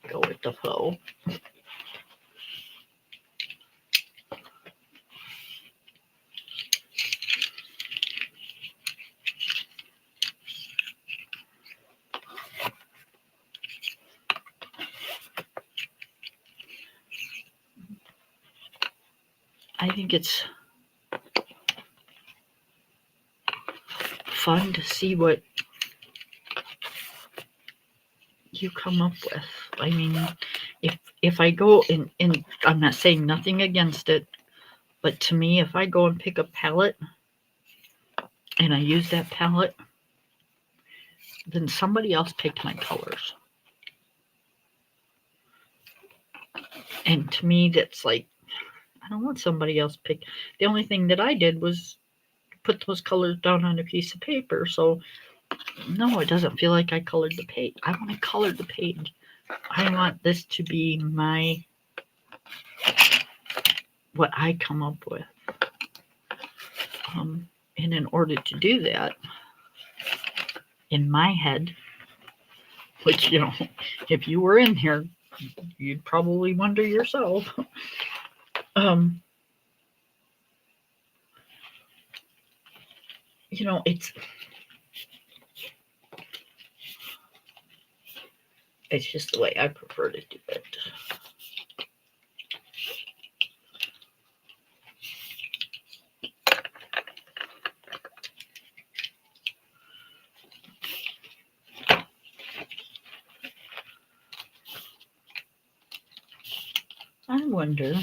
go with the flow. I think it's fun to see what you come up with. I mean, if I go and I'm not saying nothing against it, but to me, if I go and pick a palette and I use that palette, then somebody else picked my colors. And to me, that's like, I don't want somebody else pick. The only thing that I did was put those colors down on a piece of paper. So no, it doesn't feel like I colored the page. I want to color the page. I want this to be what I come up with. And in order to do that, in my head, which, if you were in here, you'd probably wonder yourself. It's just the way I prefer to do it. I wonder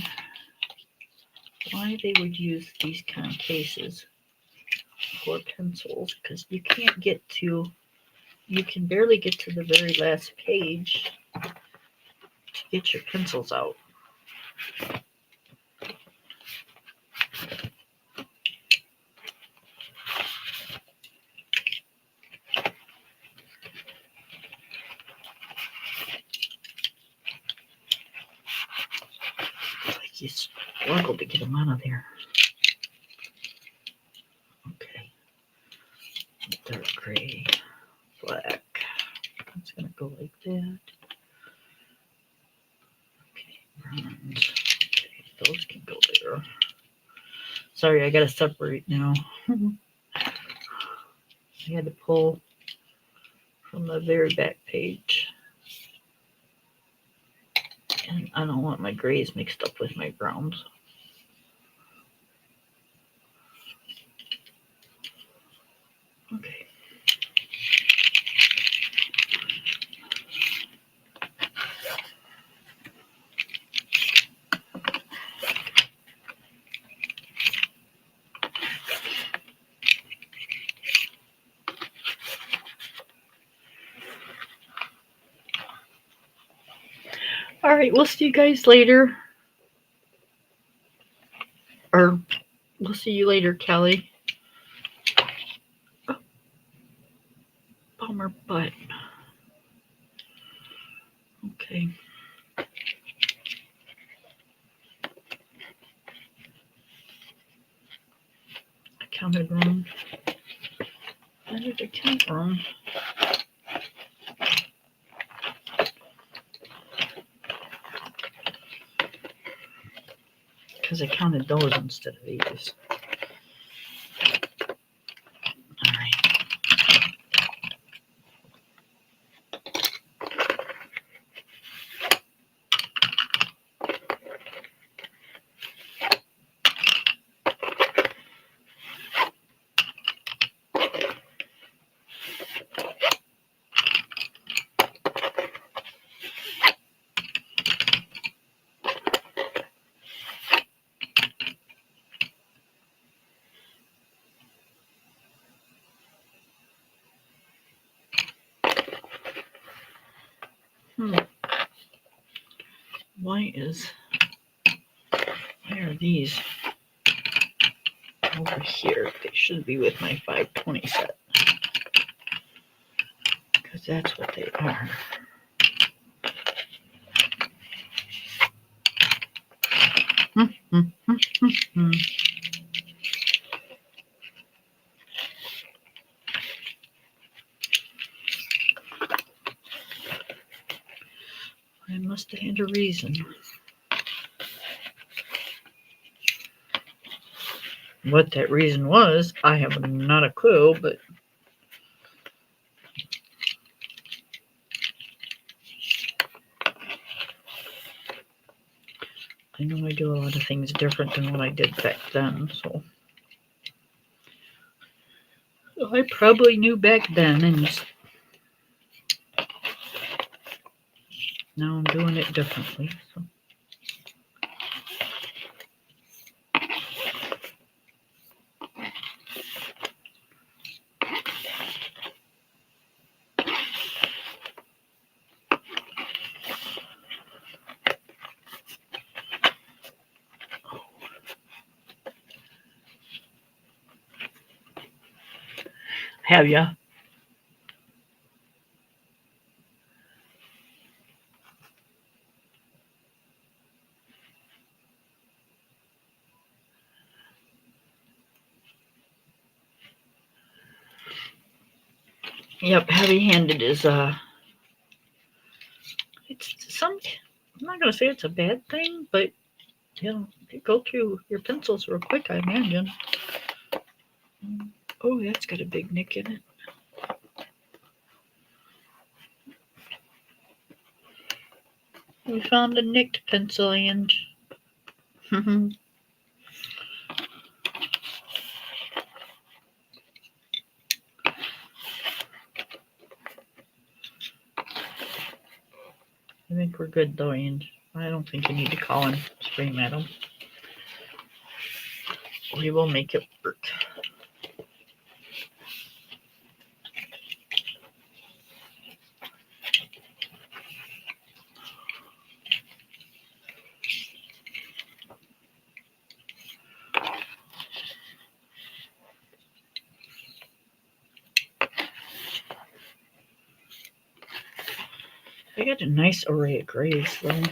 why they would use these kind of cases for pencils, because you can barely get to the very last page to get your pencils out. You struggle to get them out of there. Okay. Dark gray. It's going to go like that. Okay, bronze. Okay, those can go there. Sorry, I got to separate now. I had to pull from the very back page. And I don't want my grays mixed up with my browns. Okay. All right, we'll see you guys later. Or we'll see you later, Kelly. Oh, bummer butt. Okay. I counted wrong. Why did I count wrong? Because I counted those instead of these. All right. Why are these over here? They should be with my 520 set. Because that's what they are. I must have had a reason. What that reason was, I have not a clue, but I know I do a lot of things different than what I did back then, so I probably knew back then, and now I'm doing it differently. So. Have ya? Yep, heavy-handed is it's some. I'm not gonna say it's a bad thing, but you know, you go through your pencils real quick, I imagine. Oh, that's got a big nick in it. We found a nicked pencil, and I think we're good though, and I don't think you need to call and scream at them. We will make it work. I got a nice array of grays though.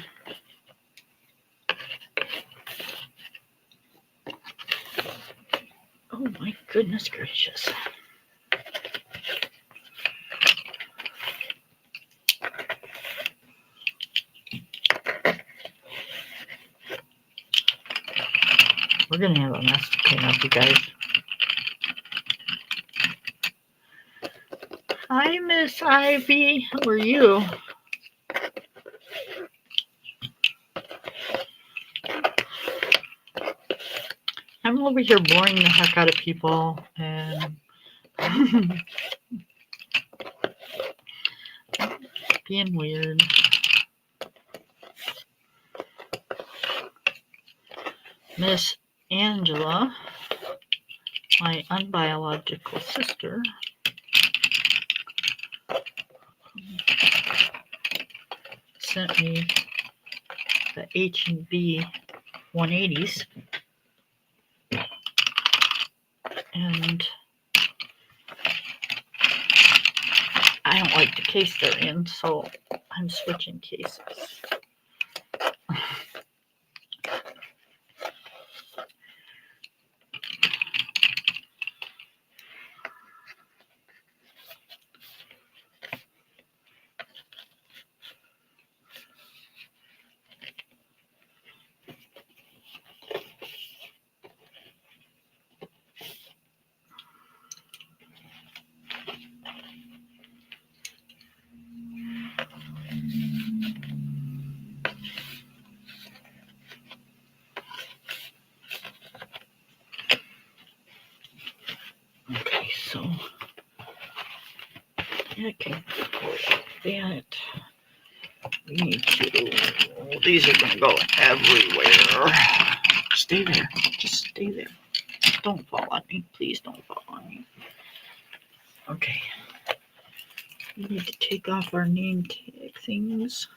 Oh my goodness gracious. We're going to have a mess to clean up, you guys. Hi, Miss Ivy. How are you? I'm over here boring the heck out of people and being weird. Miss Angela, my unbiological sister, sent me the H&B 180s, and I don't like the case they're in, so I'm switching cases. Okay, so okay, that we need to. These are gonna go everywhere. Stay there. Just stay there. Don't fall on me. Please don't fall on me. Okay. We need to take off our name tag things.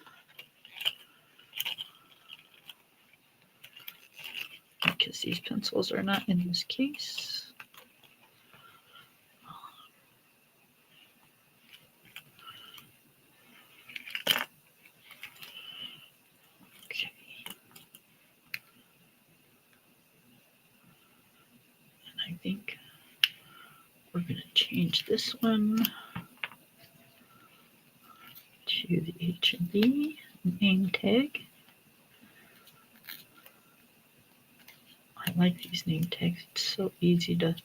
Because these pencils are not in this case. Okay. And I think we're going to change this one to the H&B name tag. I like these name tags. It's so easy to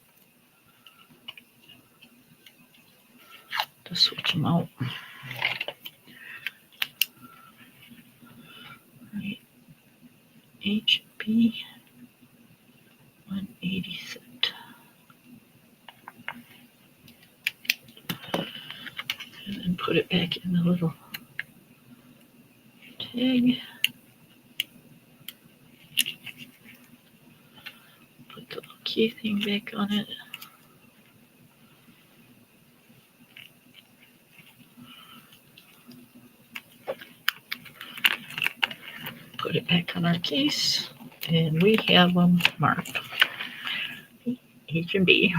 switch them out. Right. H&B 180 set. And then put it back in the little tag. Put the little key thing back on it. Put it back on our case, and we have them marked H&B.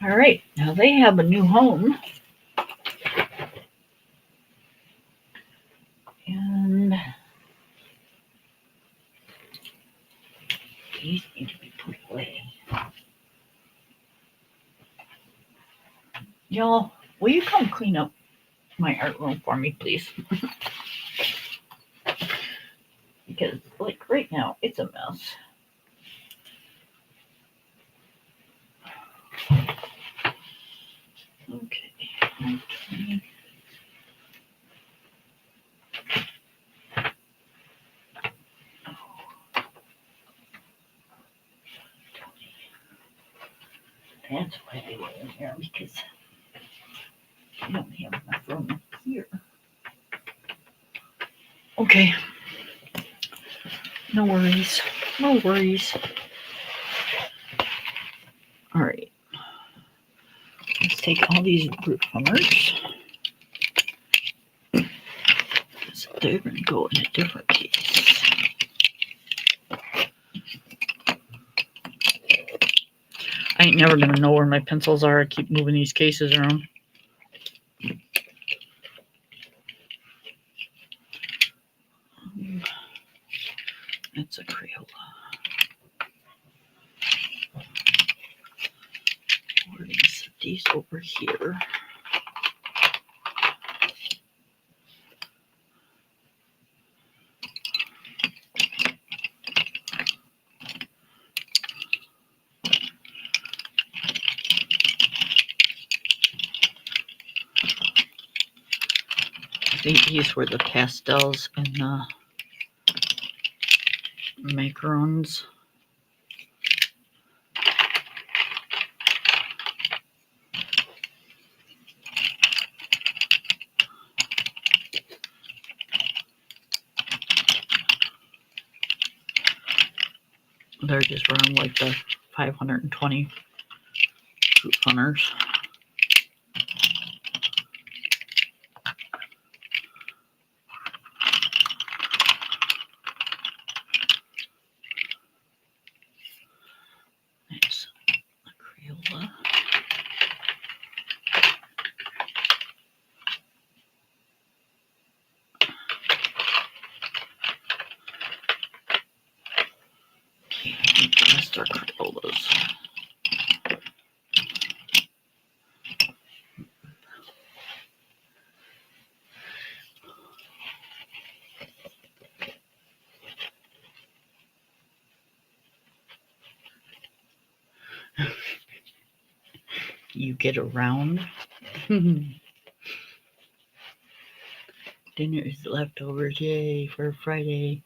All right, now they have a new home. And these need to be put away. Y'all, will you come clean up my art room for me, please? Because, like, right now, it's a mess. Okay. That's why they were in here, because I don't have enough room here. Okay. No worries. No worries. All right. Let's take all these root plumbers. So they're going to go in a different case. I ain't never going to know where my pencils are. I keep moving these cases around. We're going to set these over here. I think these were the pastels and the macarons. They're just around like the 520 fruit funners. That's the Crayola. Okay, I think the rest are Crayolas. You get around. Dinner is leftovers, yay, for Friday.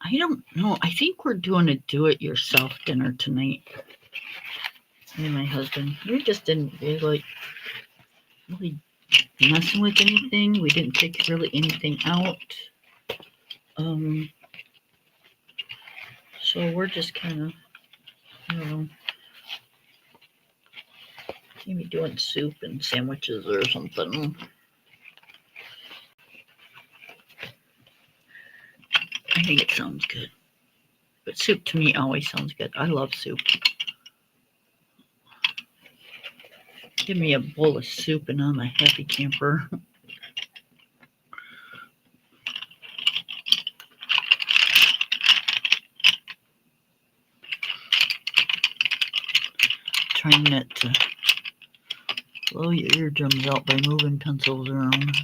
I don't know. I think we're doing a do-it-yourself dinner tonight. Me and my husband. We just didn't feel like really messing with anything. We didn't take really anything out. So we're just kind of, I don't know, maybe doing soup and sandwiches or something. I think it sounds good. But soup to me always sounds good. I love soup. Give me a bowl of soup and I'm a happy camper. Trying not to blow your eardrums out by moving pencils around.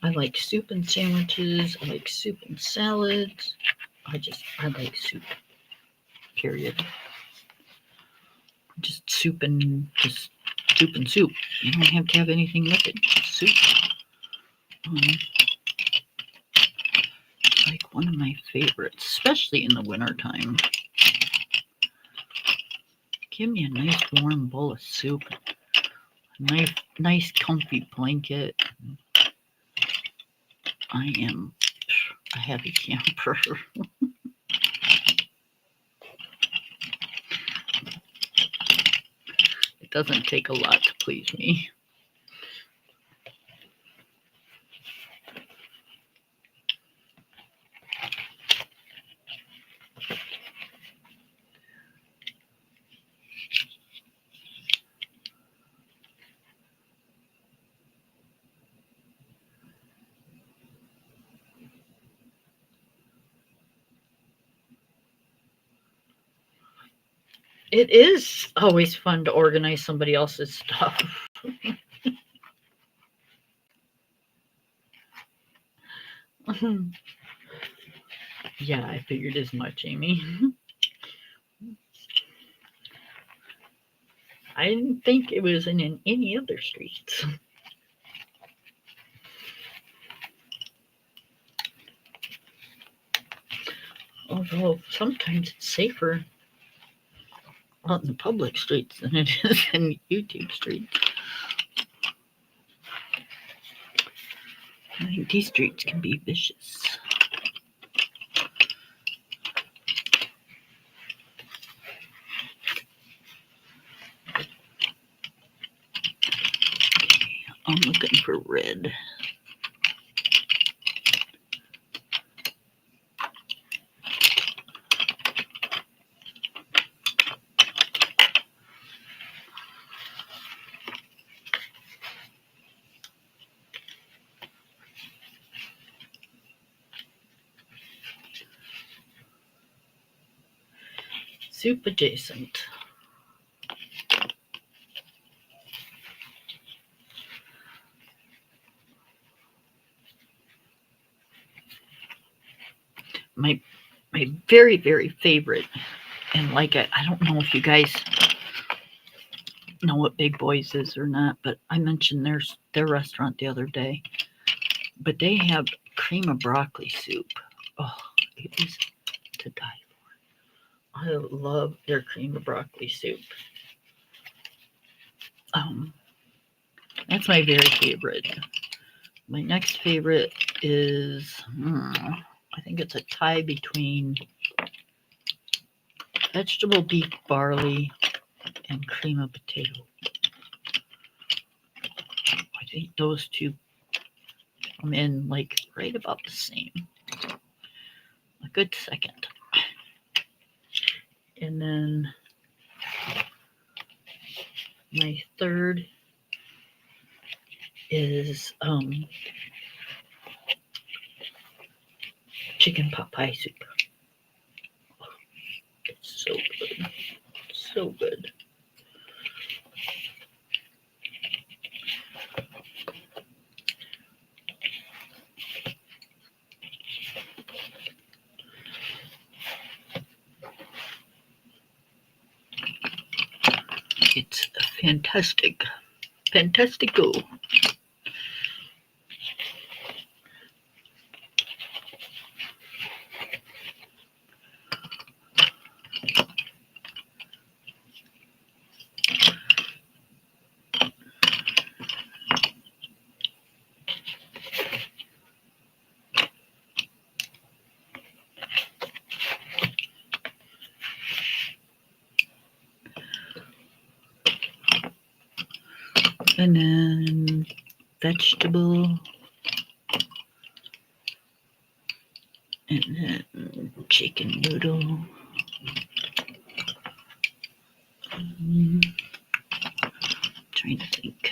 I like soup and sandwiches. I like soup and salads. I like soup. Period. Just soup and soup. You don't have to have anything with it. Just soup. Like one of my favorites, especially in the wintertime. Give me a nice warm bowl of soup. A nice comfy blanket. I am a happy camper. It doesn't take a lot to please me. It is always fun to organize somebody else's stuff. Yeah, I figured as much, Amy. I didn't think it was in any other streets. Although sometimes it's safer out in the public streets than it is in YouTube streets. I think these streets can be vicious. I'm looking for red. Soup adjacent. My very, very favorite, and like I don't know if you guys know what Big Boys is or not, but I mentioned their restaurant the other day. But they have cream of broccoli soup. Oh, it is to die for. I love their cream of broccoli soup. That's my very favorite. My next favorite is, I think it's a tie between vegetable beef barley and cream of potato. I think those two come in like right about the same. A good second. And then my third is chicken pot pie soup. It's so good. So good. It's fantastic. Fantastico. And then vegetable. And then chicken noodle. Trying to think.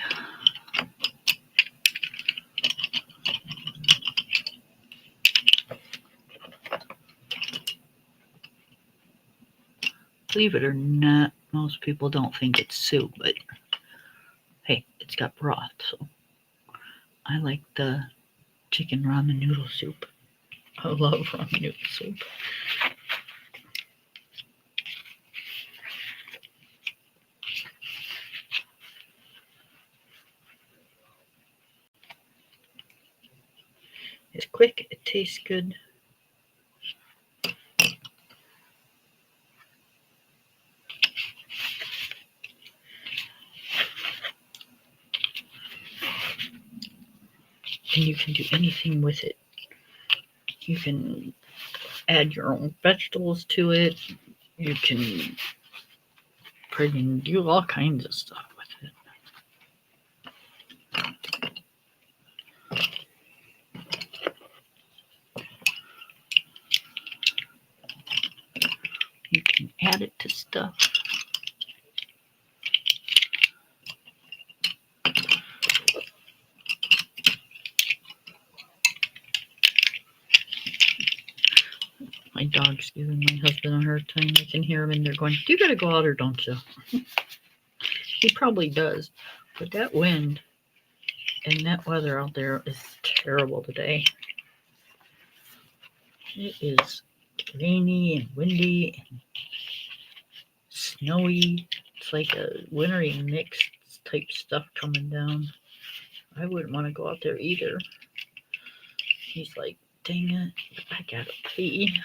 Believe it or not, most people don't think it's soup, but hey, it's got broth, so I like the chicken ramen noodle soup. I love ramen noodle soup. It's quick, it tastes good. And you can do anything with it. You can add your own vegetables to it. You can do all kinds of stuff with it. You can add it to stuff. My dog's giving my husband a hard time. I can hear him in there going, "Do you gotta go out or don't you?" He probably does. But that wind and that weather out there is terrible today. It is rainy and windy and snowy. It's like a wintry mixed type stuff coming down. I wouldn't want to go out there either. He's like, "Dang it, I gotta pee."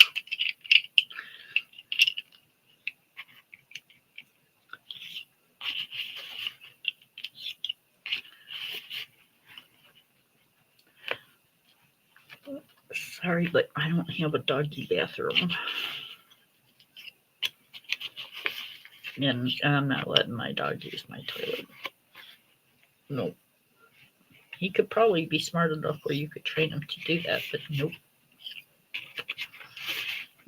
Sorry, but I don't have a doggy bathroom. And I'm not letting my dog use my toilet. No. He could probably be smart enough where you could train him to do that, but nope.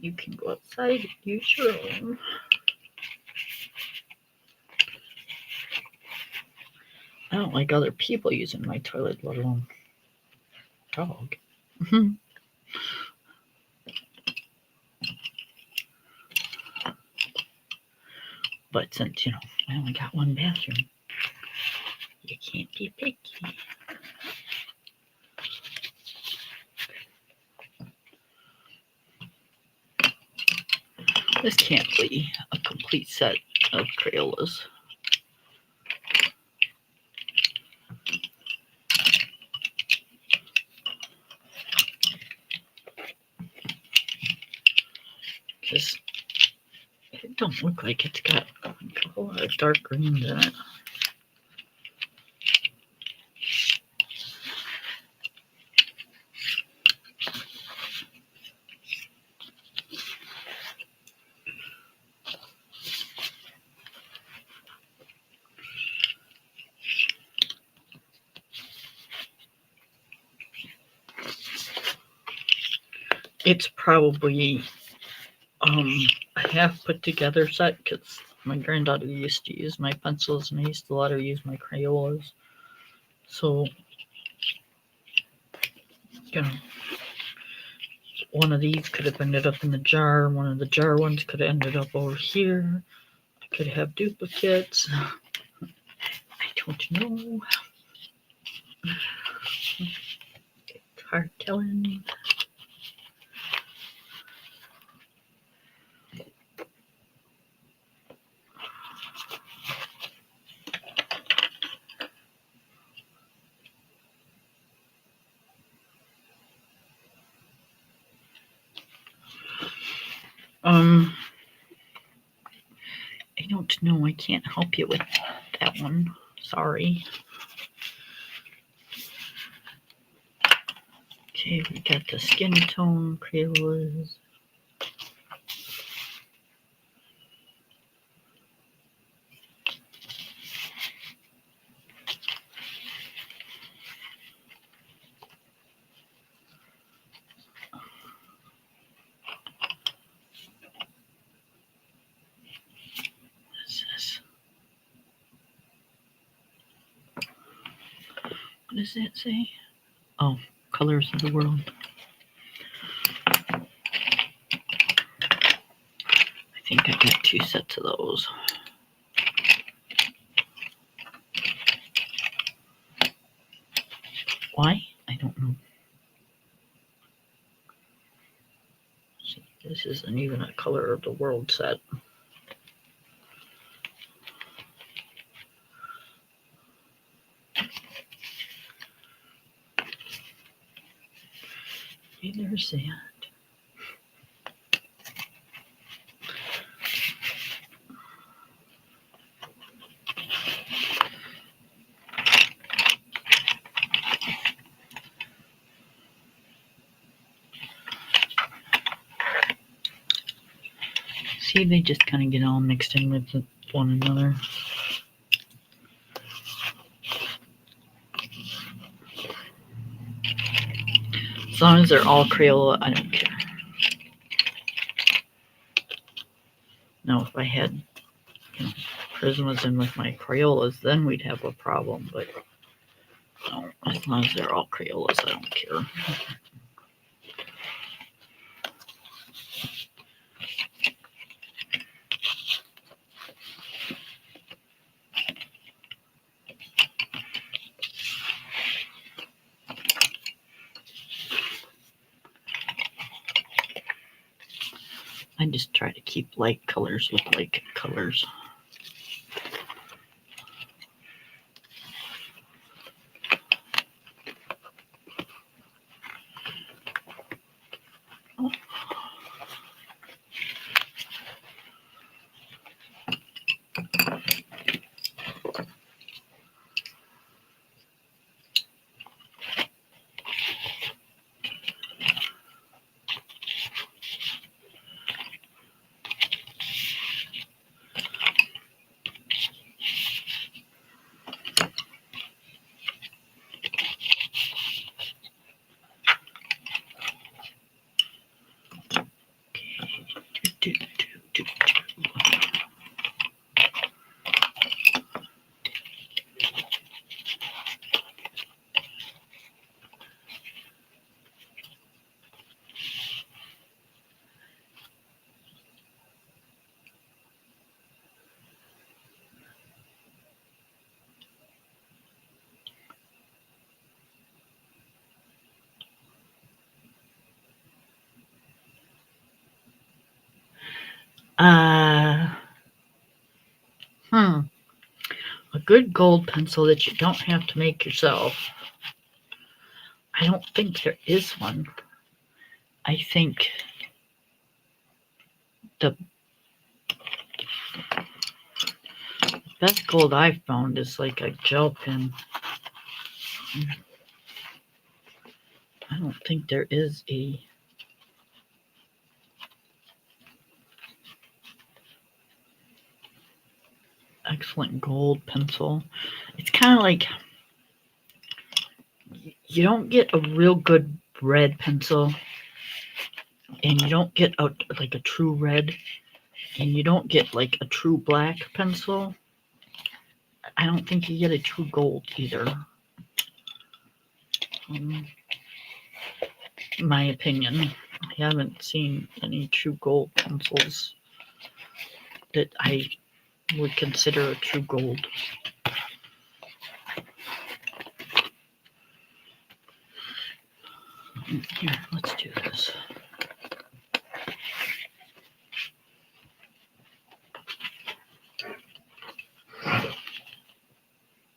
You can go outside and use your own. I don't like other people using my toilet, let alone dog. But since, I only got one bathroom, you can't be picky. This can't be a complete set of Crayolas. Because it don't look like it's got a lot of dark greens in it. It's probably a half put together set because my granddaughter used to use my pencils and I used to let her use my Crayolas. So, one of these could have ended up in the jar. One of the jar ones could have ended up over here. I could have duplicates. I don't know. Hard telling. I don't know. I can't help you with that one. Sorry. Okay, we got the skin tone Crayolas. What is this? What does that say? Oh, Colors of the World. I think I got 2 sets of those. Why? I don't know. See, this isn't even a Color of the World set. Okay, there's that. See, they just kind of get all mixed in with one another. As long as they're all Crayola, I don't care. Now, if I had Prismas in with my Crayolas, then we'd have a problem. But no, as long as they're all Crayolas, I don't care. I just try to keep light colors with light colors. Uh, hmm. A good gold pencil that you don't have to make yourself. I don't think there is one. I think the best gold I've found is like a gel pen. I don't think there is a excellent gold pencil. It's kind of like you don't get a real good red pencil, and you don't get like a true red, and you don't get like a true black pencil. I don't think you get a true gold either. In my opinion, I haven't seen any true gold pencils that I would consider a true gold. Here, let's do this.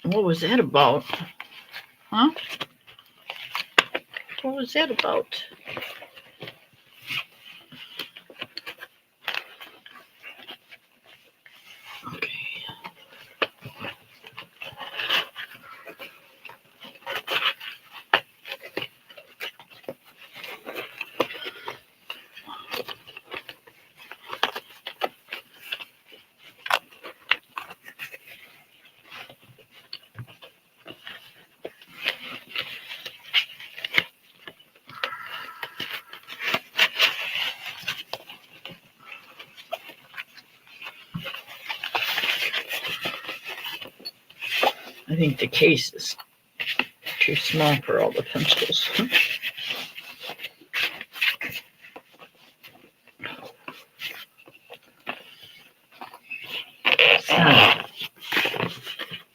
What was that about? Huh? What was that about? Okay. I think the case is too small for all the pencils. Stop.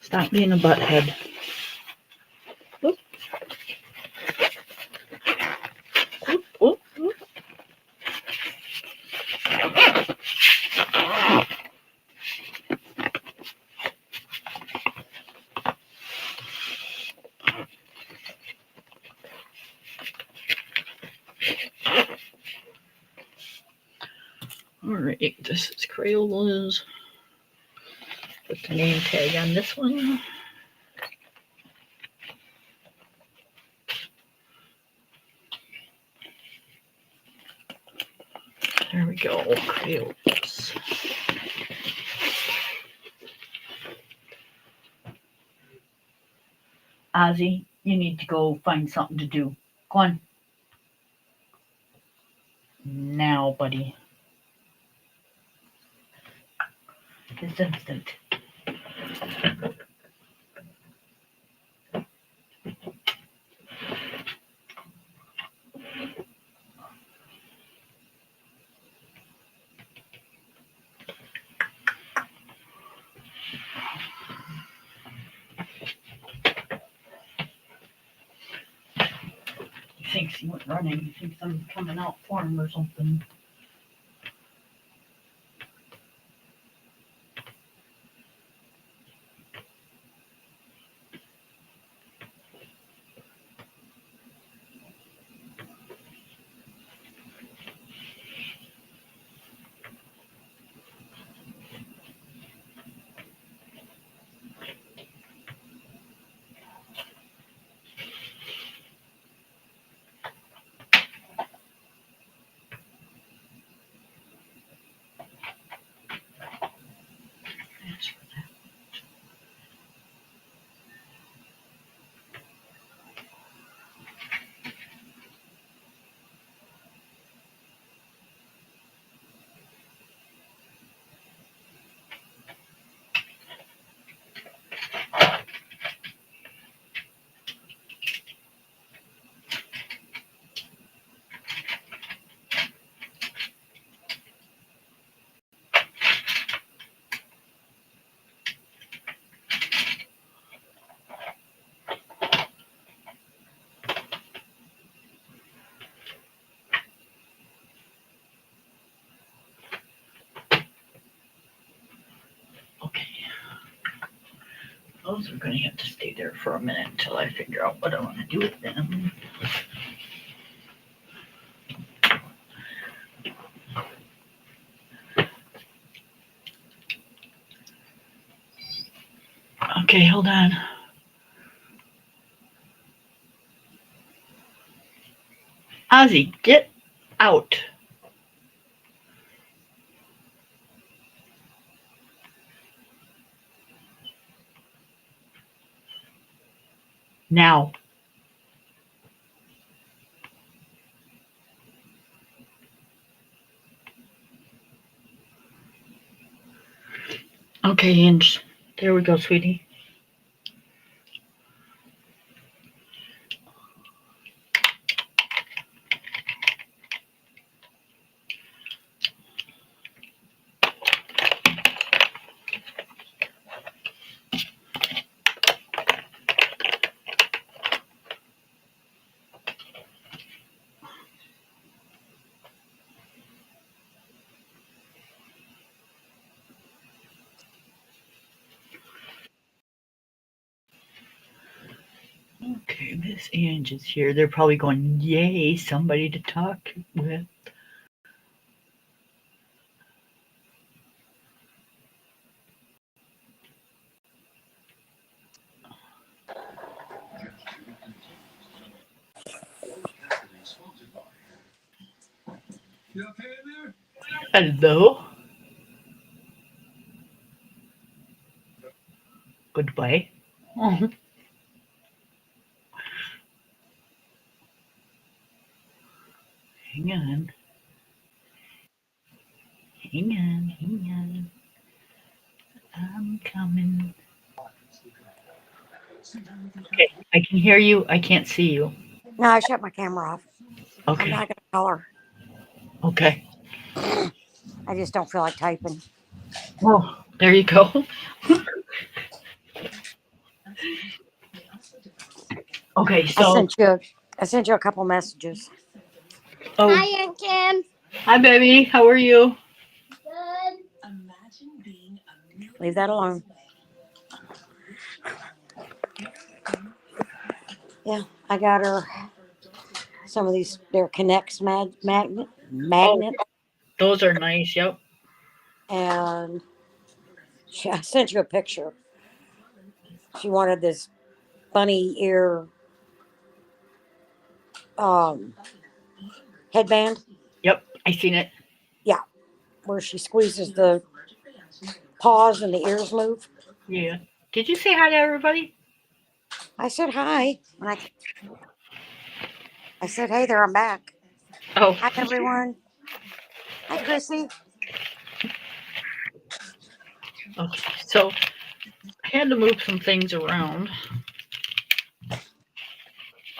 Stop being a butthead. Whoop. Whoop, whoop, whoop. Alright, this is Crayola's. Put the name tag on this one. There we go, Crayola's. Ozzy, you need to go find something to do. Go on. Now, buddy. This instant. He thinks he went running. He thinks I'm coming out for him or something. Those are going to have to stay there for a minute until I figure out what I want to do with them. Okay, hold on. Ozzy, get out. Now. Okay, Ange. There we go, sweetie. Okay, Miss Ange is here. They're probably going, yay, somebody to talk with. Hello. Goodbye. Oh. Hang on. Hang on. Hang on. I'm coming. Okay, I can hear you. I can't see you. No, I shut my camera off. I'm Okay. not going to call her. Okay. I just don't feel like typing. Oh, there you go. Okay, I so. sent you a couple messages. Oh, Hi, Aunt Kim. hi, baby. How are you? Good. Leave that alone. Yeah, I got her some of these. They're Connects magnet, Oh, those are nice. Yep. and I sent you a picture. She wanted this bunny ear um, headband. Yep. I seen it. Yeah, where she squeezes the paws and the ears move. Yeah. Did you say hi to everybody? I said hi. I said, hey there, I'm back. Oh. Hi, everyone. Hi, Chrissy. Okay. So I had to move some things around.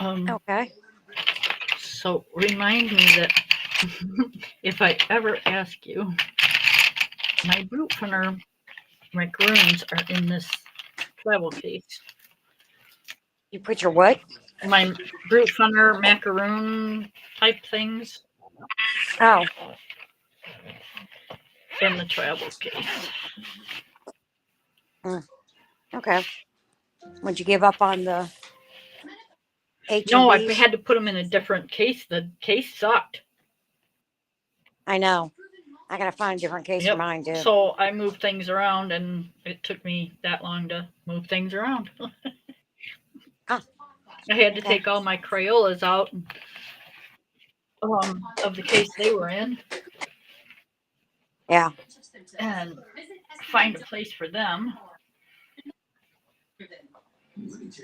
Okay. So remind me that if I ever ask you, my brute funner macaroons are in this travel case. You put your what? My brute funner macaroon type things Oh, in the travel case. okay. Would you give up on the H and No, I B's? had to put them in a different case. The case sucked. I know. I gotta find a different case for Yep. mine too. So I moved things around, and it took me that long to move things around. Ah, I had to okay. take all my Crayolas out of the case they were in Yeah. and find a place for them.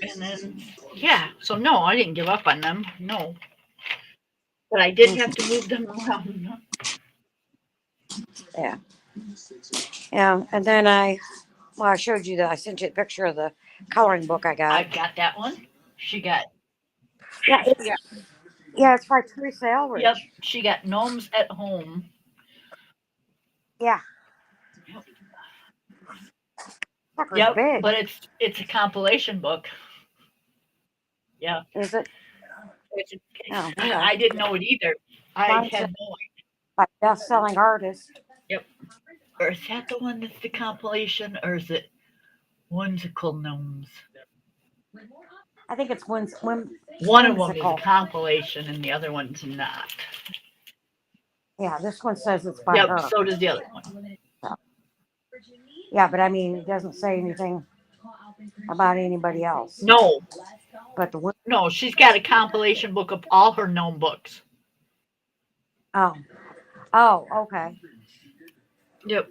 And then, yeah, so no, I didn't give up on them. No. But I did have to move them around. Yeah. Yeah. And then I showed you I sent you a picture of the coloring book I I got. got that one. She got, Yeah. It's by Teresa Elridge. yep, she got Gnomes at Home. Yeah. Yep. Sucker's Yep, big. but it's a compilation book. Yeah. Is it? It's Oh, okay. I didn't know it either. I Mine's had no by best-selling artist. idea. Yep. Or is that the one that's the compilation, or is it Whimsical gnomes. I think it's One of them is a whimsical. compilation, and the other one's not. Yeah, this one says it's by Yep. her. So does the other one. Yeah, but I mean, it doesn't say anything about anybody else. No, But the no, she's got a compilation book of all her gnome books. oh, okay. Yep.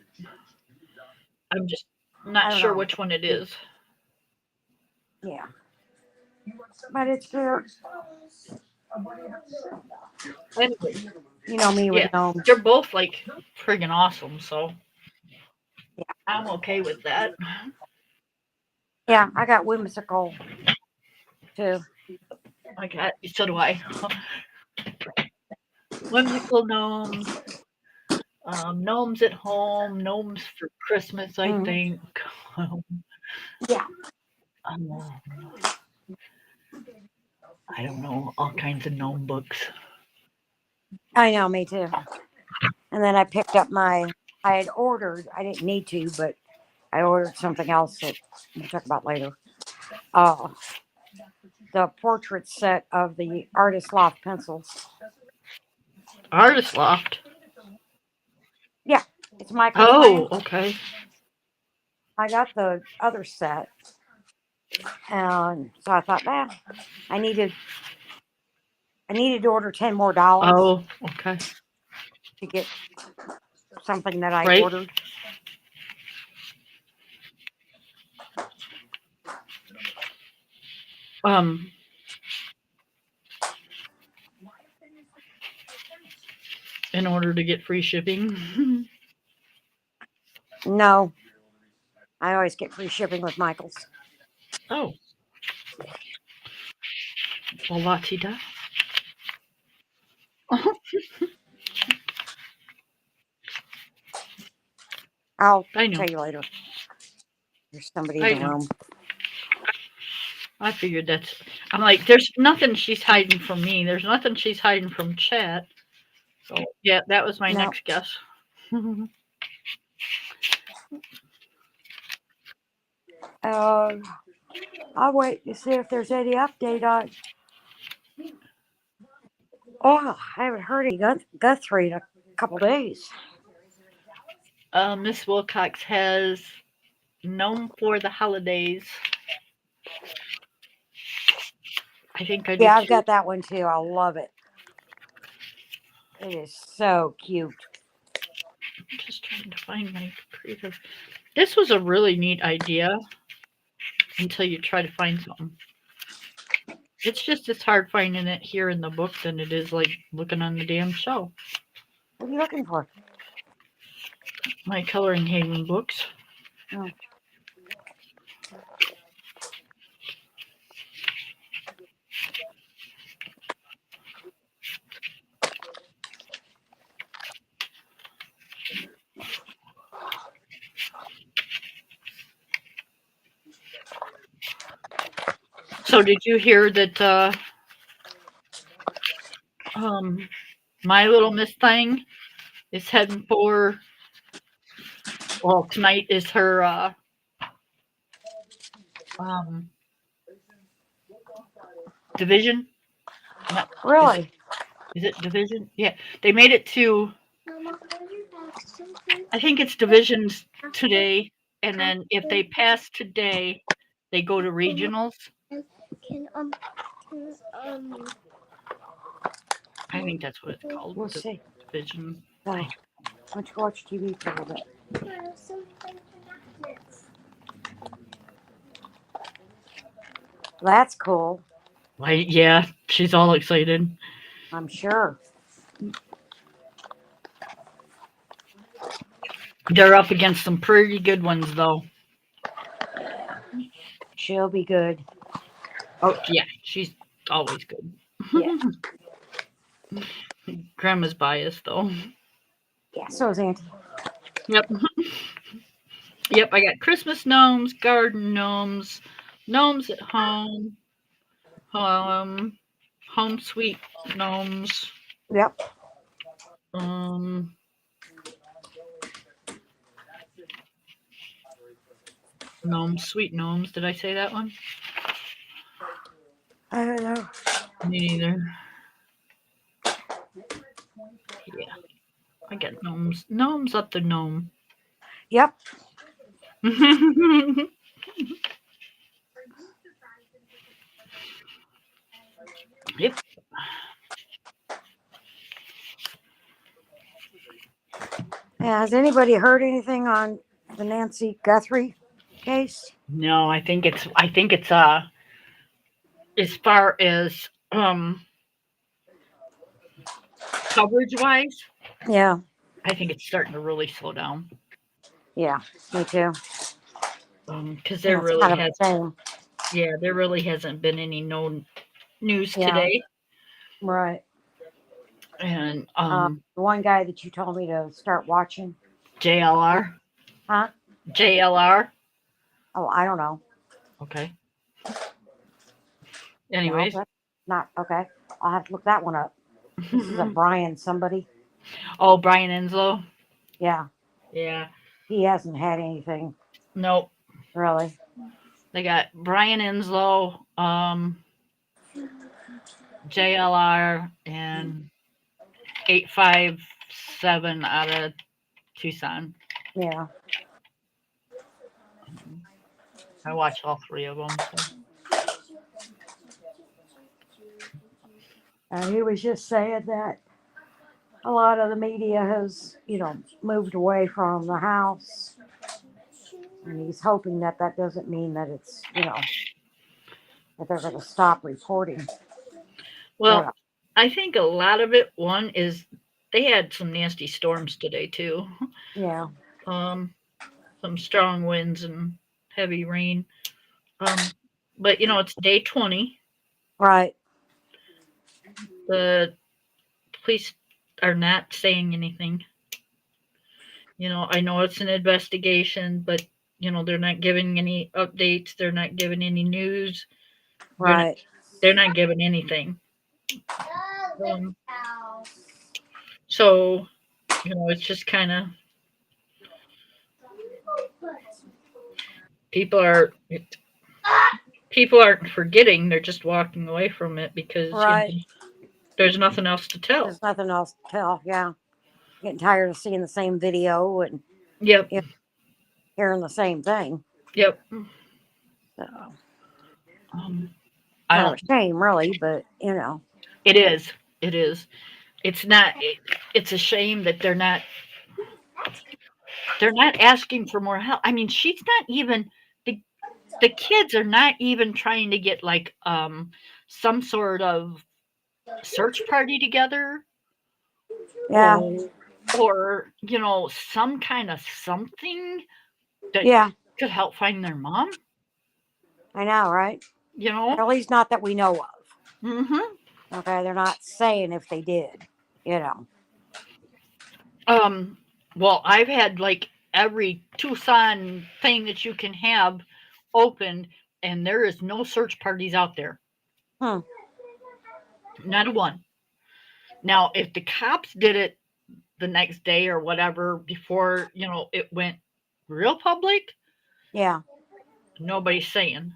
I'm just I not don't sure know. which one it is. Yeah, but it's fair. Anyway, You know me with yeah, gnomes. they're both like friggin' awesome, so Yeah. I'm okay with that. Yeah, I got whimsical too. So do I. Whimsical gnomes, gnomes at home, gnomes for Christmas, I Mhm. think. Yeah, Um, I don't know, all kinds of gnome books. I know, me too. And then I picked up I had ordered, I didn't need to, but I ordered something else that we'll talk about later. Uh, the portrait set of the Artist Loft pencils. Artist Loft. Yeah, it's Michael's Oh, brand. okay. I got the other set. And so I thought, I needed to order $10 more Oh, okay. to get something that I Right. ordered. In order to get free shipping. No, I always get free shipping with Michael's. Oh. Well, la-ti-da. I'll I know. tell you later. There's somebody in I the know. room. I figured I'm like, there's nothing she's hiding from me. There's nothing she's hiding from chat. So, yeah, that was my No. next guess. I'll wait to see if there's any update on. Oh, I haven't heard any Guthrie in a couple days. Miss Wilcox has Gnome for the Holidays. I think I do Yeah, I've too. got that one too. I love it. It is so cute. I'm just trying to find my creative. This was a really neat idea until you try to find something. It's just as hard finding it here in the book than it is like looking on the damn show. What are you looking for? My Coloring Haven books. Oh. So did you hear that My Little Miss Thing is heading for, well, tonight is her division. Really? Is it division? Yeah. They made it to, Mama, will you have something? I think it's divisions today, and then if they pass today, they go to regionals. Can I think that's what it's called. We'll see. Division. So, why don't you watch TV for a little bit? something for this? That's cool. Like, yeah, she's all excited. I'm sure. They're up against some pretty good ones, though. She'll be good. Oh, yeah, she's always good. Yeah. Grandma's biased, though. Yeah, so is Auntie. Yep. Yep, I got Christmas gnomes, garden gnomes, gnomes at home, home sweet gnomes, Yep. Gnomes, sweet gnomes. Did I say that one? I don't know. Me neither. Yeah, I get gnomes. Gnomes up the gnome. Yep. Yep. Yeah, has anybody heard anything on the Nancy Guthrie case? No, I think it's as far as coverage wise, Yeah. I think it's starting to really slow down. Yeah. Me too. Because Yeah, it's kind of a shame. there really hasn't been any news Yeah. today. Right. And The one guy that you told me to start watching. JLR, Huh? JLR. Oh, I don't know. Okay. No, Anyways, that's not okay. I'll have to look that one up. This is a Brian somebody. oh, Brian Enslow. Yeah. Yeah. He hasn't had anything Nope. really. They got Brian Enslow, JLR, and 857 out of Tucson. Yeah. I watched all three of them. So. And he was just saying that a lot of the media has, moved away from the house. And he's hoping that that doesn't mean that it's, that they're going to stop reporting. Well, I think a lot of it, one, is they had some nasty storms today, too. Yeah. Some strong winds and heavy rain. But, it's day 20. Right. The police are not saying anything. I know it's an investigation, but they're not giving any updates. They're not giving any news. Right. They're not giving anything. So, it's just kind of people are people aren't forgetting. They're just walking away from it because Right. there's nothing else to tell. There's nothing else to tell. Yeah. Getting tired of seeing the same video and Yep. hearing the same thing. Yep. So, I kind of don't. a shame, really, but It is. It is. It's not. It's a shame that they're not. They're not asking for more help. I mean, she's not even the kids are not even trying to get like some sort of search party together, yeah, or some kind of something that yeah, could help find their mom. I know, right? Or at least not that we know of. Mm-hmm. Okay, they're not saying if they did, Well, I've had like every Tucson thing that you can have opened, and there is no search parties out there. Hmm. Not a one. Now, if the cops did it the next day or whatever before, it went real public, Yeah, nobody's saying.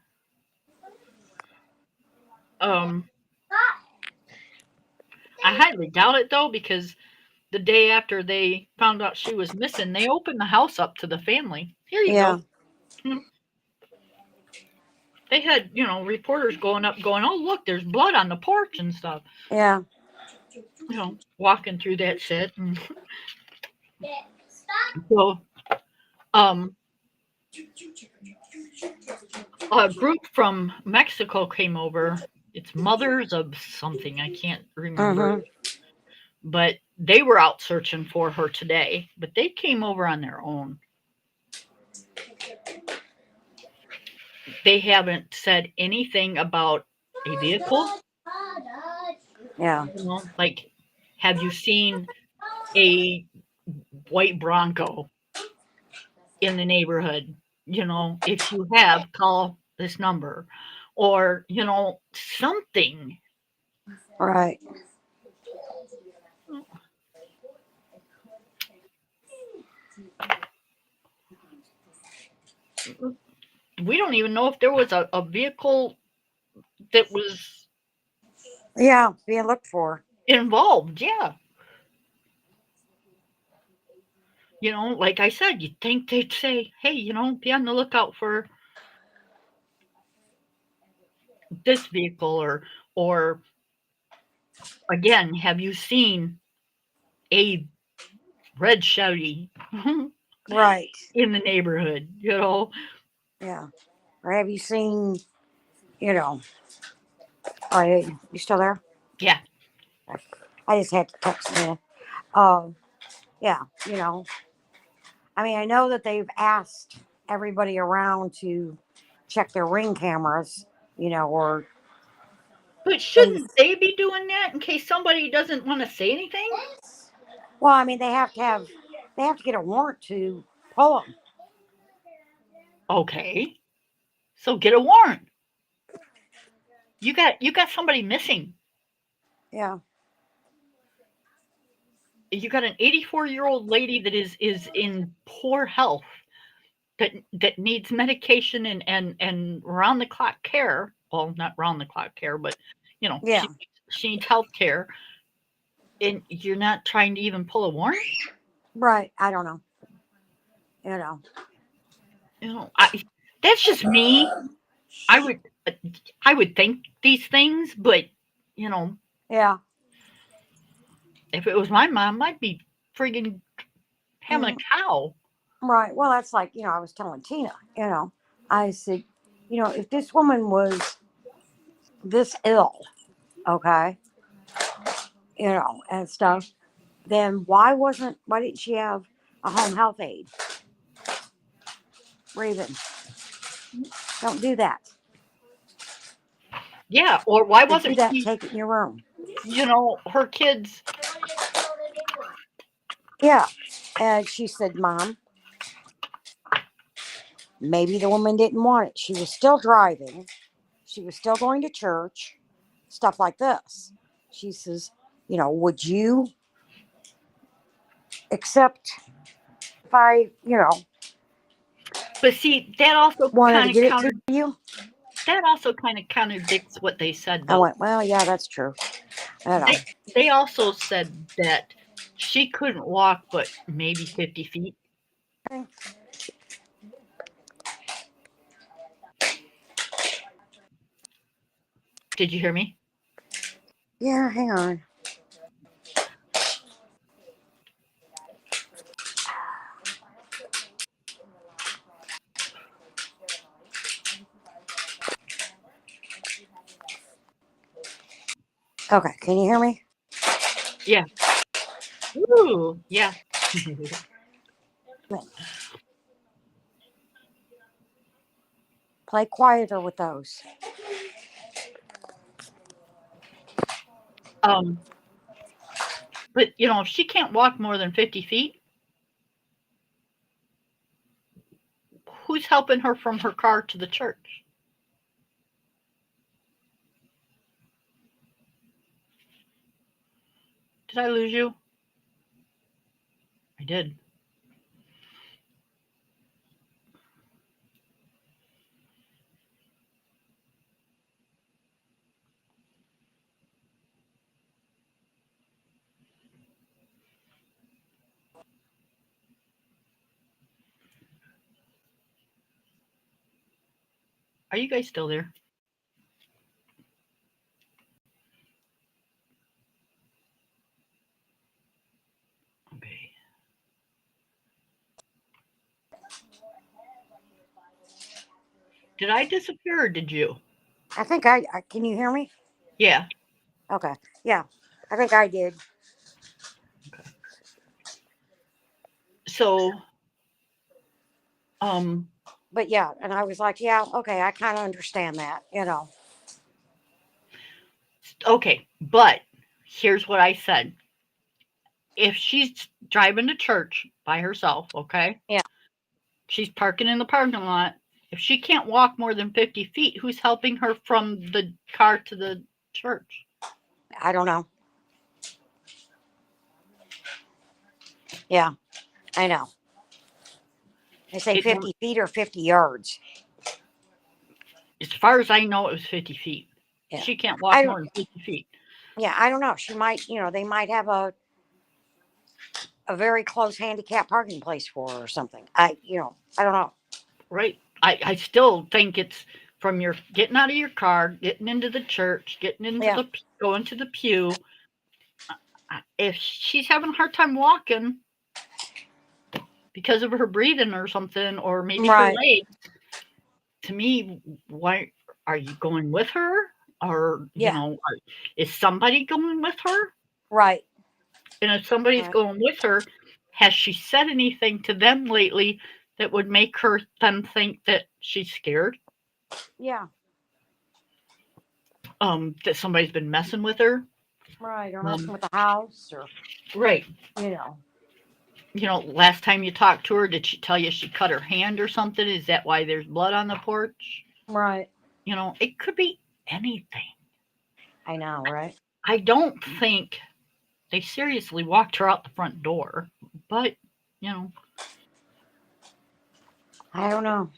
I highly doubt it though, because the day after they found out she was missing, they opened the house up to the family. Here you yeah, go. They had, reporters going up, going, "Oh, look, there's blood on the porch and stuff." yeah, Walking through that shit. And so, a group from Mexico came over. It's Mothers of something. I can't remember. mm-hmm. But they were out searching for her today. But they came over on their own. They haven't said anything about a vehicle. Yeah, Like, have you seen a white Bronco in the neighborhood? If you have, call this number, or something. right. we don't even know if there was a vehicle that was Yeah, being looked for. involved. Yeah. You know, like I said, you'd think they'd say, hey, you know, be on the lookout for this vehicle, or again, have you seen a red Chevy Right. in the neighborhood? You know? Yeah. Or have you seen, you know, I you still there? Yeah. I just had to text me. Uh, yeah, you know. I mean, I know that they've asked everybody around to check their ring cameras, or But things. shouldn't they be doing that in case somebody doesn't want to say anything? Well, I mean, they have to get a warrant to pull them. Okay. So get a warrant. You got somebody missing. Yeah. You got an 84-year-old lady that is in poor health, that needs medication and round the clock care. Well, not round the clock care, but you know, Yeah. she needs health care, and you're not trying to even pull a warrant? Right. I don't know. You know. You know, that's just me. I would I would think these things, but you know, Yeah. if it was my mom, I'd be friggin' having a Mm, cow. right. Well, that's like, I was telling Tina, I said, if this woman was this ill, okay, and stuff, then why didn't she have a home health aide? Raven, don't do that. Yeah, or why If you do wasn't that, she, take it in your room. her kids? Yeah. And she said, Mom, maybe the woman didn't want it. She was still driving. She was still going to church, stuff like this. She says, would you accept if I, But see, that also wanted to kind of get it to you? contradicts what they said, I though. went, well, yeah, that's true. I know. They also said that she couldn't walk but maybe 50 feet. Did you hear me? Yeah, hang on. Okay, can you hear me? Yeah. Ooh, yeah. Play quieter with those. um, but if she can't walk more than 50 feet, who's helping her from her car to the church? Did I lose you? I did. Are you guys still there? Okay. Did I disappear or did you? I think I can you hear me? Yeah. Okay. Yeah. I think I did. So, um, But yeah, and I was like, yeah, okay, I kind of understand that. okay, but here's what I said. If she's driving to church by herself, okay? Yeah. She's parking in the parking lot. If she can't walk more than 50 feet, who's helping her from the car to the church? I don't know. Yeah, I know. They say It, 50 feet or 50 yards. as far as I know, it was 50 feet. Yeah. She can't I walk don't- more than 50 feet. Yeah, I don't know. She might, they might have a very close handicap parking place for her or something. I don't know. Right. I still think it's from your getting out of your car, getting into the church, getting into Yeah. going to the pew. If she's having a hard time walking because of her breathing or something, or maybe her Right. legs, to me, why are you going with her? Or, Yeah. is somebody going with her? Right. And if somebody's Right. going with her, has she said anything to them lately that would make them think that she's scared? Yeah. That somebody's been messing with her? Right. Or messing with the house, or Right. you know. Last time you talked to her, did she tell you she cut her hand or something? Is that why there's blood on the porch? Right. It could be anything. I know. Right. I don't think they seriously walked her out the front door, but, I don't know.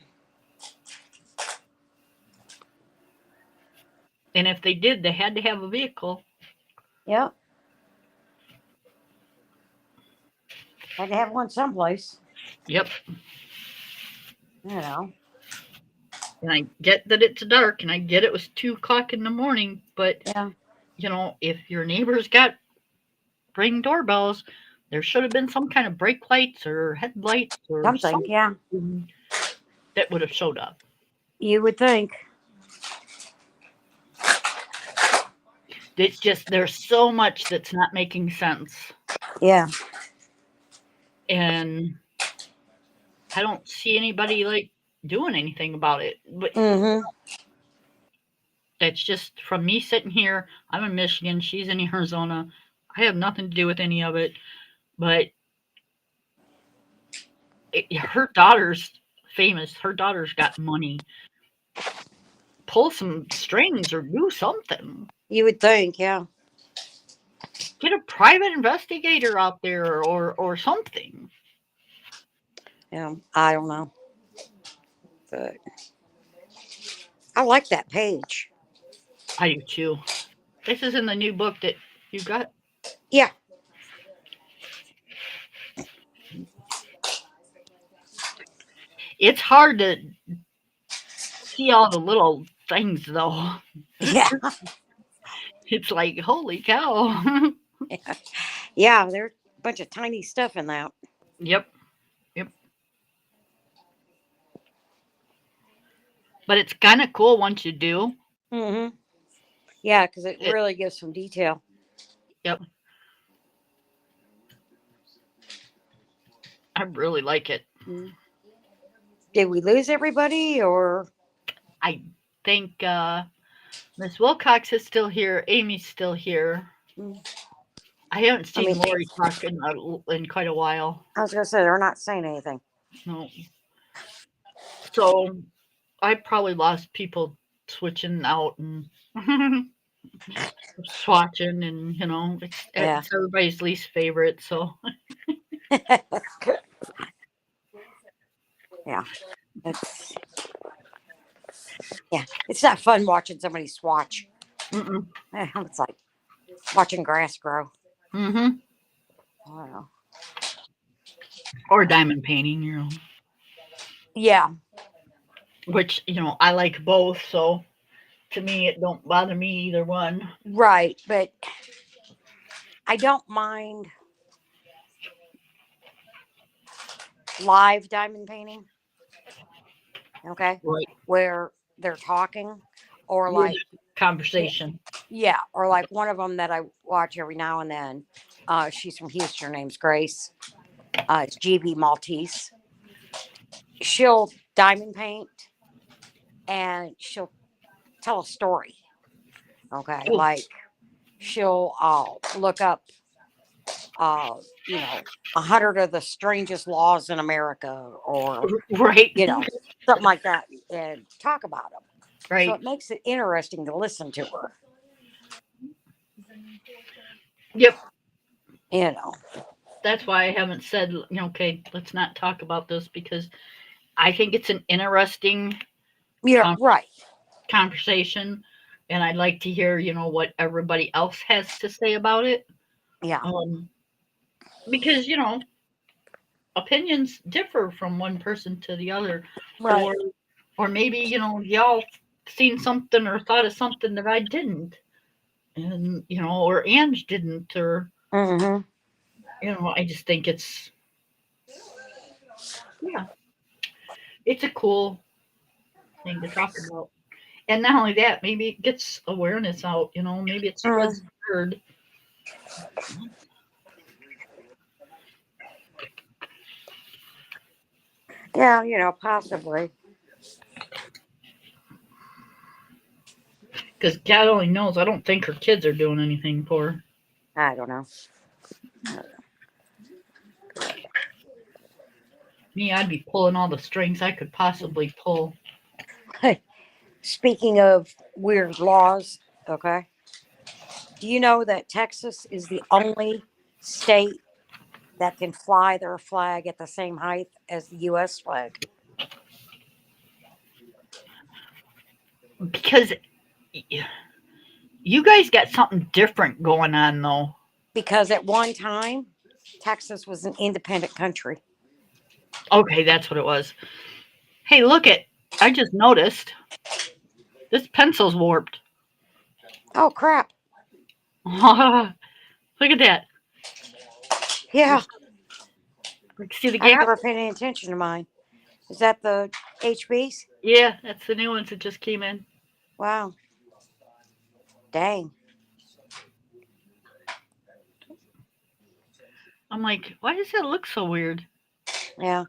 and if they did, they had to have a vehicle. Yep. Had to have one someplace. Yep. You know. And I get that it's dark, and I get it was 2 o'clock in the morning, but, Yeah. if your neighbor's got ring doorbells, there should have been some kind of brake lights or headlights or Something. Yeah. something that would have showed up. You would think. It's just there's so much that's not making sense, Yeah. and I don't see anybody doing anything about it. But Mm-hmm. that's just from me sitting here. I'm in Michigan. She's in Arizona. I have nothing to do with any of it. But her daughter's famous. Her daughter's got money. Pull some strings or do something. You would think. Yeah. Get a private investigator out there or something. Yeah. I don't know. But I like that page. I do too. This is in the new book that you got. Yeah. It's hard to see all the little things, though. Yeah. It's like, holy cow. Yeah. There's a bunch of tiny stuff in that. Yep. But it's kind of cool once you do. Mm-hmm. Yeah, because it It- really gives some detail. Yep. I really like it. Did we lose everybody, or? I think Miss Wilcox is still here. Amy's still here. Mm. I haven't seen mean- Lori talk in quite a while. I was gonna say they're not saying anything. No. So I probably lost people switching out and swatching, and Yeah. it's everybody's least favorite. So Yeah. It's not fun watching somebody swatch. mm-mm. It's like watching grass grow. Mm-hmm. I don't know. Or diamond painting, Yeah. which I like both. So to me, it don't bother me either one. Right, but I don't mind live diamond painting. Okay, Right. where they're talking, or Yeah. like Conversation. or like one of them that I watch every now and then. She's from Houston. Her name's Grace. It's GB Maltese. She'll diamond paint, and she'll tell a story. Okay, Ooh. like she'll look up, 100 of the strangest laws in America, or Right. something like that, and talk about them. Right. So it makes it interesting to listen to her. Yep. That's why I haven't said, okay, let's not talk about this, because I think it's an interesting Right. conversation, and I'd like to hear, what everybody else has to say about it. Yeah. Because, opinions differ from one person to the other, Right. or maybe, y'all seen something or thought of something that I didn't, and, or Ange didn't, or, Mm-hmm. I just think yeah, it's a cool thing to talk about. And not only that, maybe it gets awareness out, maybe it spreads Mm. the word. Yeah, possibly. Because God only knows, I don't think her kids are doing anything for I don't know. me. I'd be pulling all the strings I could possibly pull. Speaking of weird laws, okay, do you know that Texas is the only state that can fly their flag at the same height as the U.S. flag? Because you guys got something different going on, though. Because at one time, Texas was an independent country. Okay, that's what it was. Hey, look it. I just noticed this pencil's warped. Oh, crap. Look at that. Yeah, See the I gap? never paid any attention to mine. Is that the HBs? Yeah, that's the new ones that just came in. Wow. Dang. I'm like, why does that look so weird? Yeah.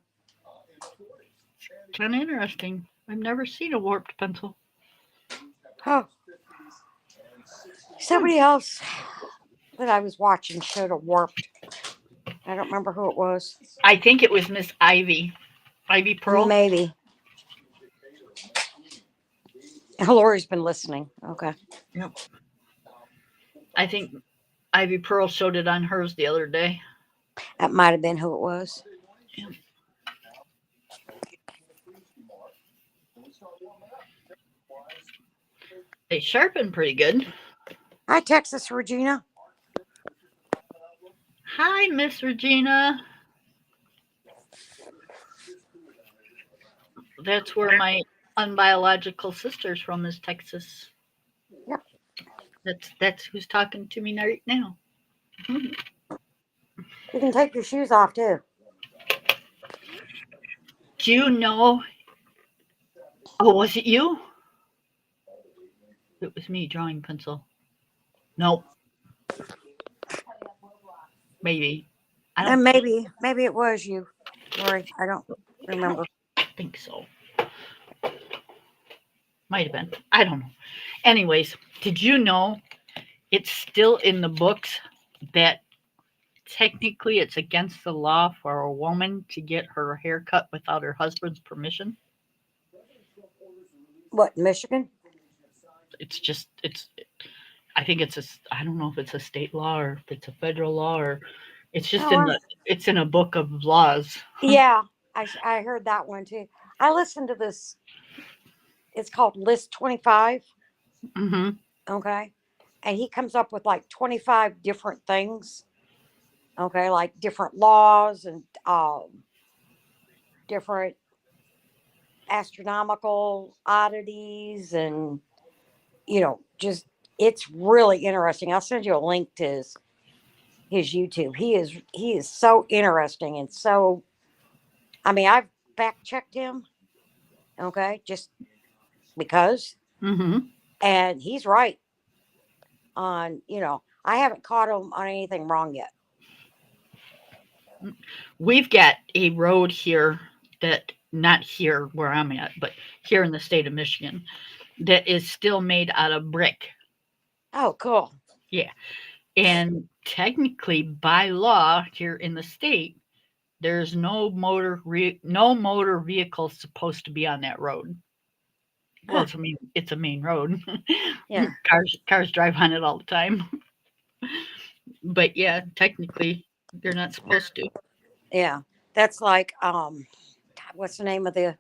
Kind of interesting. I've never seen a warped pencil. Oh, somebody else that I was watching showed a warped. I don't remember who it was. I think it was Miss Ivy Pearl. Maybe. Lori's been listening. Okay. Yep. I think Ivy Pearl showed it on hers the other day. That might have been who it was. Yeah. They sharpen pretty good. Hi, Texas Regina. Hi, Miss Regina. That's where my unbiological sister's from, is Texas. Yep. That's who's talking to me right now. You can take your shoes off too. Do you know? Oh, was it you? It was me drawing pencil. Nope. Maybe. I don't And maybe it was you, Lori. I don't remember. think so. Might have been. I don't know. Anyways, did you know it's still in the books that technically it's against the law for a woman to get her hair cut without her husband's permission? What, Michigan? It's I think I don't know if it's a state law or if it's a federal law, or it's just Oh, it's in a book of laws. yeah. I heard that one too. I listened to this. It's called List 25. Hmm. Okay. And he comes up with like 25 different things. Okay. Like different laws and different astronomical oddities and, just it's really interesting. I'll send you a link to his YouTube. He is so interesting and so, I mean, I've fact checked him, okay, just because, Hmm. and he's right on, I haven't caught him on anything wrong yet. We've got a road here that, not here where I'm at, but here in the state of Michigan, that is still made out of brick. Oh, cool. Yeah. And technically, by law here in the state, there's no motor vehicle supposed to be on that road. Well, Huh. it's a main road. Yeah. Cars drive on it all the time. But yeah, technically, they're not supposed to. Yeah. That's like, what's the name of the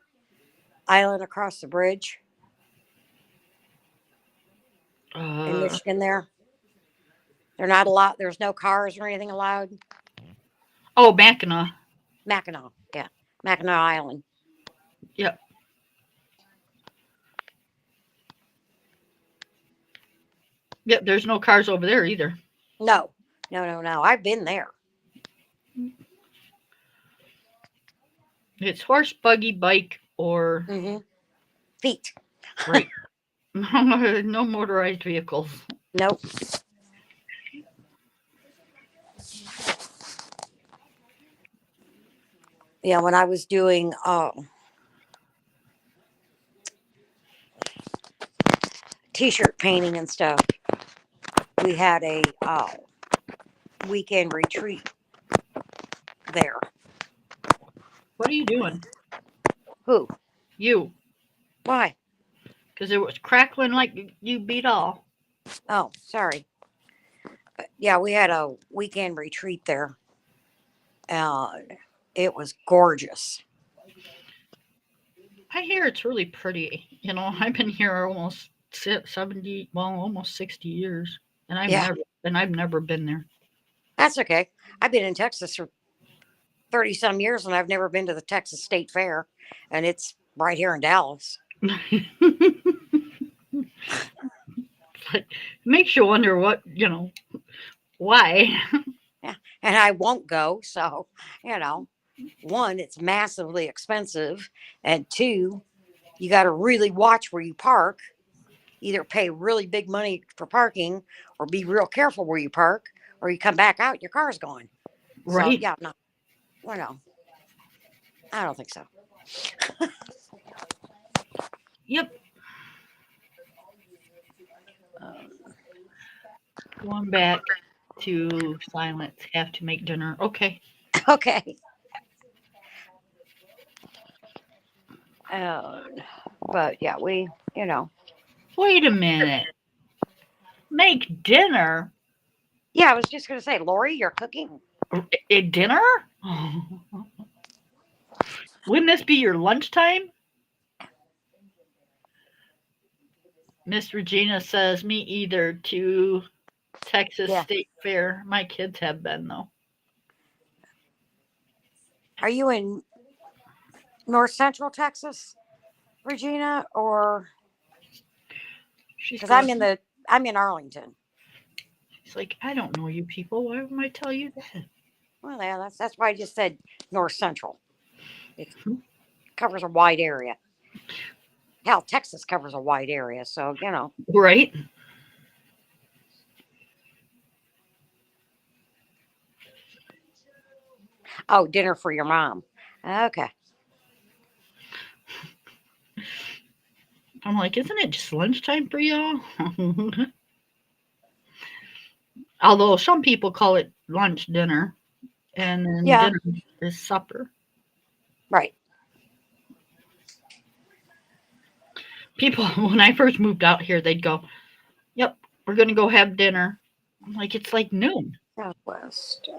island across the bridge? in Michigan there? They're not allowed. There's no cars or anything allowed. oh, Mackinac. Mackinac, yeah, Mackinac Island. Yep. Yep. There's no cars over there either. No, no. I've been there. It's horse, buggy, bike, or Hmm. Feet. right. No motorized vehicles. Nope. Yeah, when I was doing t-shirt painting and stuff, we had a weekend retreat there. What are you doing? Who? You. Why? Because it was crackling like you beat all. Oh, sorry. But yeah, we had a weekend retreat there. It was gorgeous. I hear it's really pretty. You know, I've been here almost 70, well, almost 60 years, and Yeah. I've never been there. That's okay. I've been in Texas for 30 some years and I've never been to the Texas State Fair, and it's right here in Dallas. But makes you wonder why. And I won't go. So, one, it's massively expensive. And two, you got to really watch where you park. Either pay really big money for parking or be real careful where you park, or you come back out, your car's gone. Right. So, yeah, no, I don't think so. Yep. Going back to silence. Have to make dinner. Okay. Okay. But yeah, Wait a minute. Make dinner? yeah, I was just going to say, Lori, you're cooking. Dinner? Wouldn't this be your lunchtime? Miss Regina says, me either, to Texas Yeah. State Fair. My kids have been, though. Are you in North Central Texas, Regina, or She's because got- I'm in Arlington. She's like, I don't know you people. Why would I tell you that? Well, yeah, that's why I just said North Central. It covers a wide area. Hell, Texas covers a wide area, so Right? Oh, dinner for your mom. Okay. I'm like, isn't it just lunchtime for y'all? Although some people call it lunch dinner, and then Yeah. dinner is supper. Right. People, when I first moved out here, they'd go, yep, we're going to go have dinner. I'm like, it's like noon. Southwest.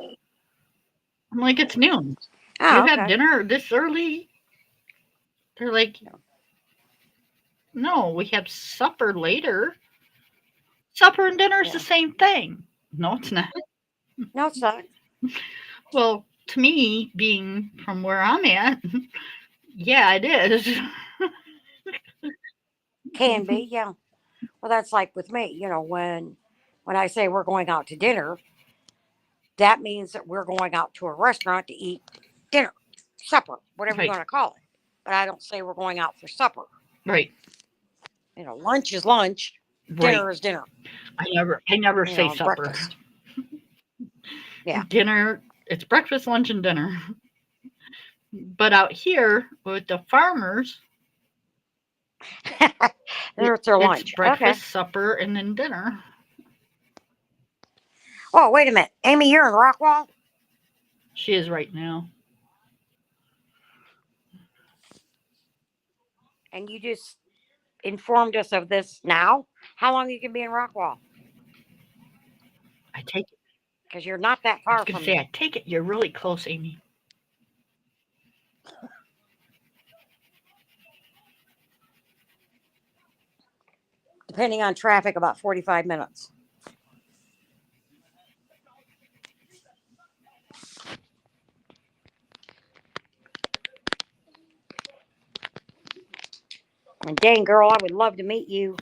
I'm like, it's noon. Oh, You have okay. dinner this early? They're like, no, we have supper later. Supper and dinner is the Yeah. same thing. No, it's not. No, it's not. Well, to me, being from where I'm at, yeah, it is. Can be, yeah. Well, that's like with me. When I say we're going out to dinner, that means that we're going out to a restaurant to eat dinner, supper, whatever Right. you want to call it. But I don't say we're going out for supper. Right. Lunch is lunch, Right. dinner is dinner. I never say supper. Breakfast. Yeah. Dinner, it's breakfast, lunch, and dinner. But out here with the farmers, It's their lunch. it's breakfast, Okay. supper, and then dinner. Oh, wait a minute. Amy, you're in Rockwall? She is right now. And you just informed us of this now? How long you can be in Rockwall? I take it. Because you're not that I far was going from to say, me. I take it you're really close, Amy. depending on traffic, about 45 minutes. And dang, girl, I would love to meet you.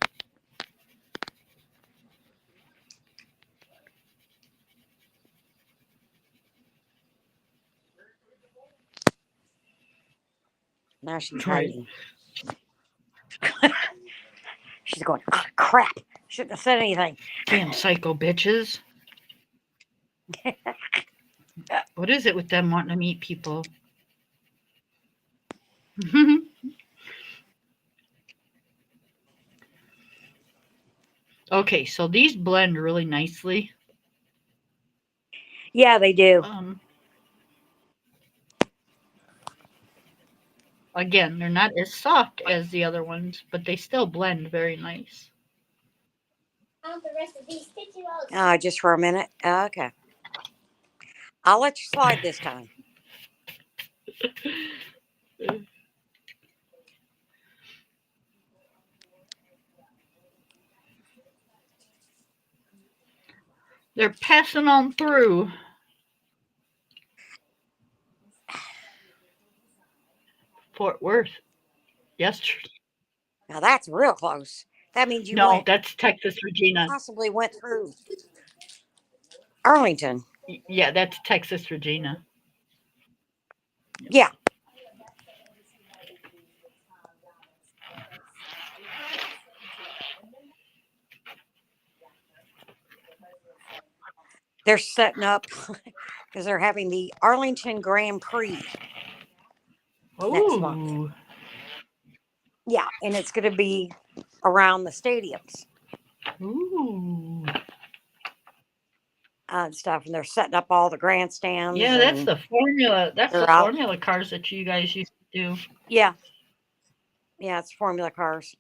Now she's Right. hiding. She's going, oh, crap. Shouldn't have said anything. Damn psycho bitches. What is it with them wanting to meet people? Okay, so these blend really nicely. Yeah, they do. Again, they're not as soft as the other ones, but they still blend very nice. I want the rest of these 50 rolls. Just for a minute. Okay. I'll let you slide this time. They're passing on through. Fort Worth. Yesterday. Now that's real close. That means you No, that's Texas, Regina. possibly went through Arlington. Yeah, that's Texas, Regina. Yeah. They're setting up because they're having the Arlington Grand Prix next month. Ooh. Yeah, and it's going to be around the stadiums Ooh. and stuff, and they're setting up all the grandstands. Yeah, that's and the formula. That's the they're out. formula cars that you guys used to do. Yeah, it's Formula cars,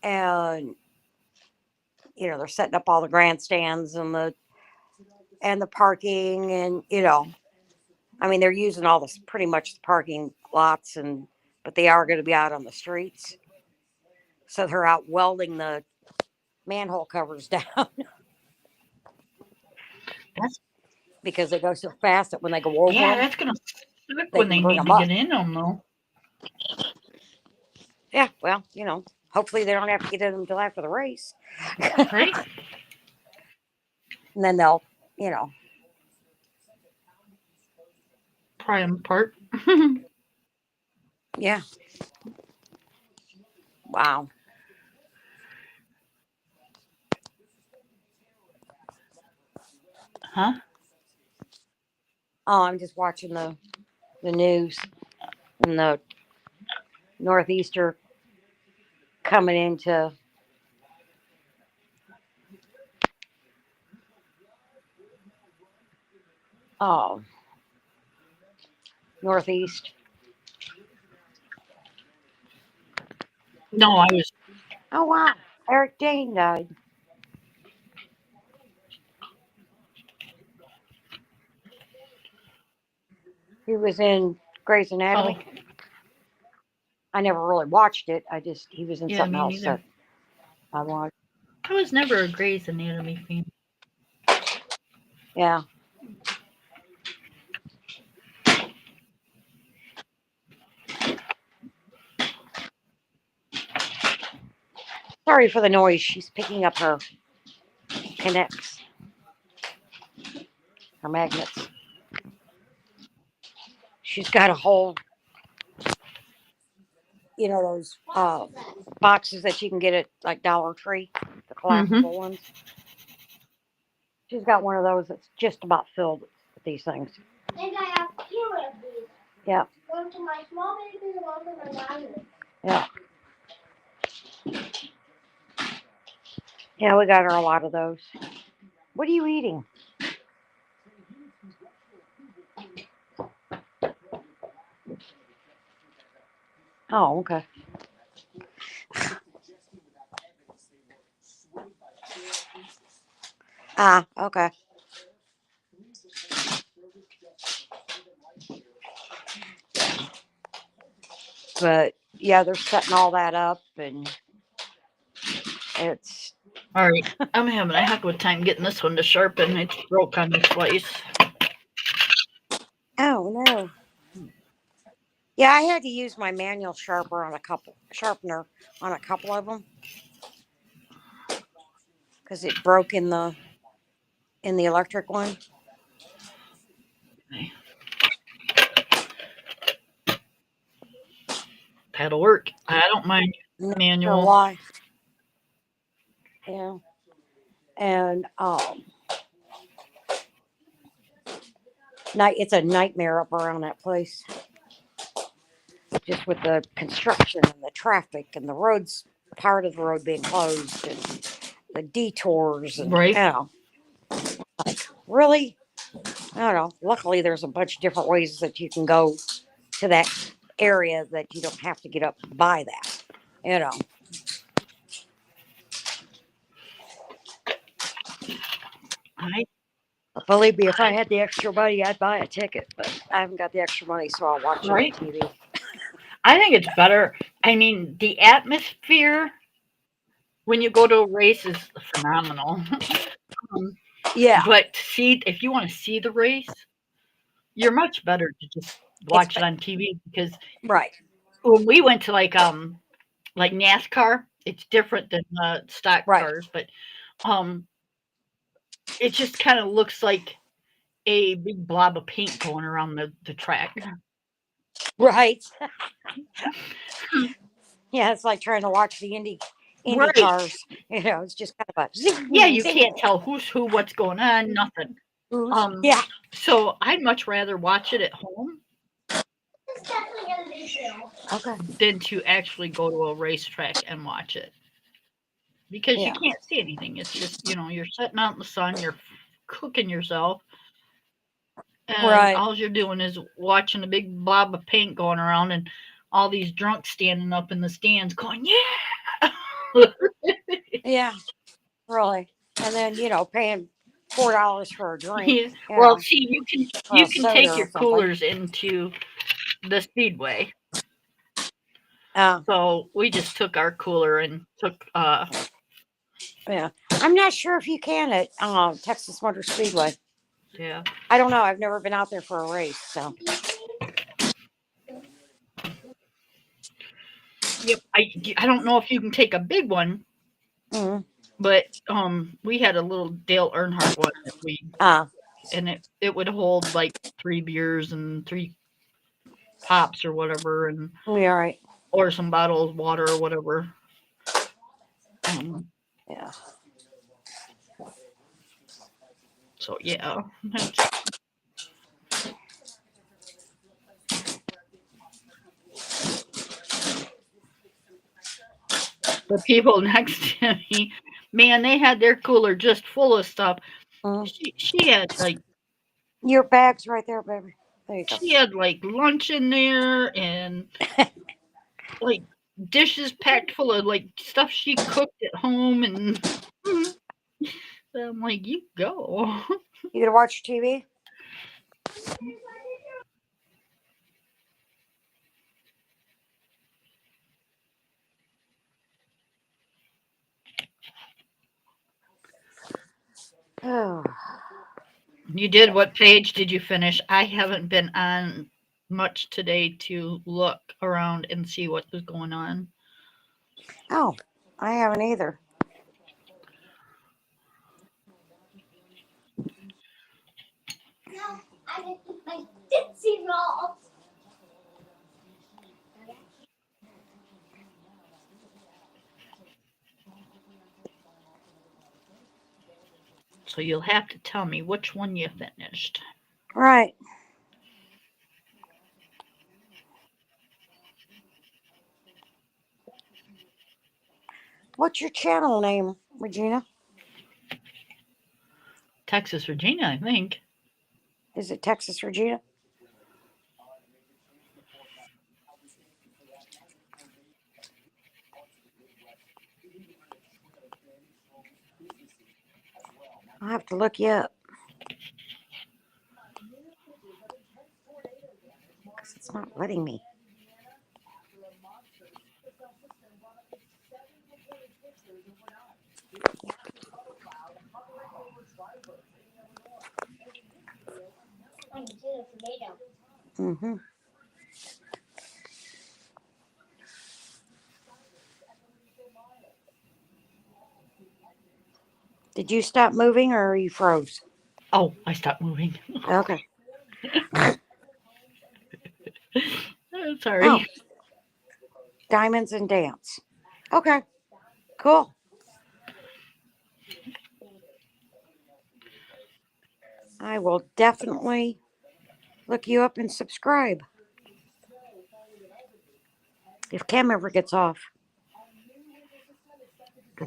and they're setting up all the grandstands and the parking, and I mean they're using all this pretty much the parking lots, but they are going to be out on the streets, so they're out welding the manhole covers down. That's Because they go so fast that when they go over yeah, them, that's gonna suck they when can they bring need them to up. get in them though. Yeah, well, hopefully they don't have to get in them until after the race. Right? And then they'll, Pry them apart. yeah. Wow. Huh? Oh, I'm just watching the news, and the Northeaster coming into Northeast. No, I was. Oh wow, Eric Dane died. He was in Grey's Anatomy. Oh, I never really watched it. He was in yeah, something me else neither. that I watched. I was never a Grey's Anatomy fan. Yeah. Sorry for the noise. She's picking up her connects, her magnets. She's got a whole, those boxes that you can get at like Dollar Tree, the collapsible ones. She's got one of those that's just about filled with these things. And I have 2 of these. Yeah. One to my small baby and one to my diamond. Yeah. Yeah, we got her a lot of those. What are you eating? Oh, okay. Okay. But yeah, they're setting all that up, and It's All right, I'm having a heck of a time getting this one to sharpen. It's broke on me twice. oh no. Yeah, I had to use my manual sharpener on a couple of them because it broke in the electric one. Okay. That'll work. I don't mind Not sure manual. why. Yeah, and it's a nightmare up around that place, just with the construction and the traffic and the roads, part of the road being closed and the detours and Right. really, I don't know. Luckily, there's a bunch of different ways that you can go to that area that you don't have to get up by that. You know. I But believe me, if I had the extra money, I'd buy a ticket. But I haven't got the extra money, so I'll watch it on right. TV. I think it's better. I mean, the atmosphere when you go to a race is phenomenal. Um, Yeah, but see, if you want to see the race, you're much better to just it's watch it on TV because right, when we went to like NASCAR, it's different than stock right, cars, but um, it just kind of looks like a big blob of paint going around the track. right. Yeah, it's like trying to watch the Indy Right. cars. You know, it's just kind of a Yeah, zing, you can't zing. tell who's who, what's going on, nothing. Yeah, So I'd much rather watch it at home It's definitely gonna be chill. okay, than to actually go to a racetrack and watch it because you yeah, can't see anything. It's just, you're sitting out in the sun, you're cooking yourself, and right. all you're doing is watching a big blob of paint going around and all these drunks standing up in the stands going, yeah. Yeah, really. And then paying $4 for a drink, Yeah. Well, see, for a you can soda take your or something. coolers into the speedway. Uh, So we just took our cooler and took yeah. I'm not sure if you can at Texas Motor Speedway. yeah. I don't know. I've never been out there for a race, so. Yep. I don't know if you can take a big one, Mm, but we had a little Dale Earnhardt one that uh, and it would hold like 3 beers and 3 pops or whatever and we all right. or some bottles of water or whatever. Um, Yeah. so yeah, the people next to me, man, they had their cooler just full of stuff. Mm. She had Your bag's right there, baby. There you go. like lunch in there and like dishes packed full of like stuff she cooked at home and I'm like, you go. You gonna watch TV? Oh, You did. What page did you finish? I haven't been on much today to look around and see what was going on. oh, I haven't either. No, I didn't eat my Tootsie Rolls. So you'll have to tell me which one you finished. Right. What's your channel name, Regina? Texas Regina, I think. Is it Texas Regina? I'll have to look you up. Because it's not letting me. I can see the tomato. Mm-hmm. Did you stop moving or are you froze? Oh, I stopped moving. Okay. Sorry. Oh, diamonds and dance. Okay, cool. I will definitely look you up and subscribe if Cam ever gets off.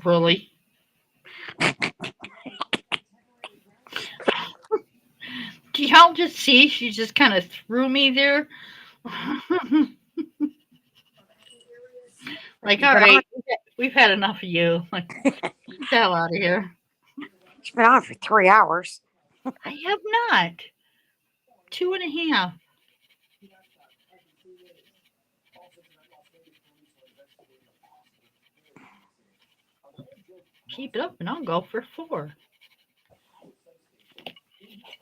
Really? Do y'all just see? She just kind of threw me there. Like, You've all been on, right, we've had enough of you. Like, get the hell out of here. you've been on for 3 hours. I have not. 2.5. Keep it up and I'll go for 4.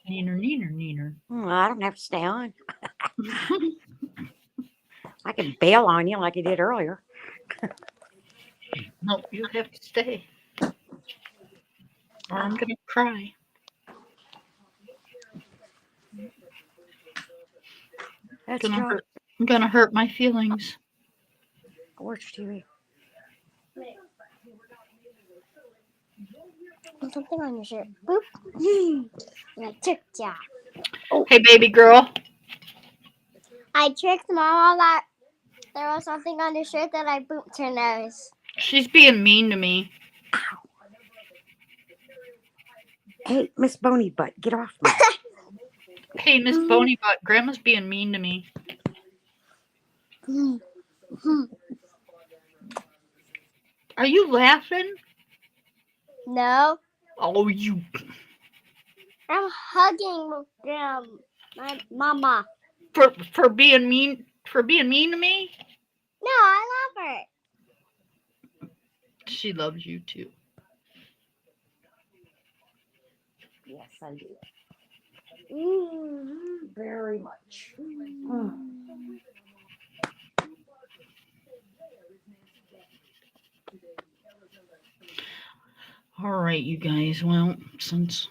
Neener, neener, neener. I don't have to stay on. I can bail on you like I did earlier. No, you have to stay. Or I'm gonna cry. That's Gonna John. hurt. I'm gonna hurt my feelings. Watch TV. There's something on your shirt. Boop. And I tricked ya. Hey, baby girl. I tricked Mama that there was something on your shirt that I booped her nose. She's being mean to me. Hey, Miss Bony Butt, get off me. Hey, Miss Boney Butt, Grandma's being mean to me. Are you laughing? No, Oh, you. I'm hugging my mama. For being mean. For being mean to me. No, I love her. She loves you too. Yes, I do. Mm. Very much. All right, you guys. Well, since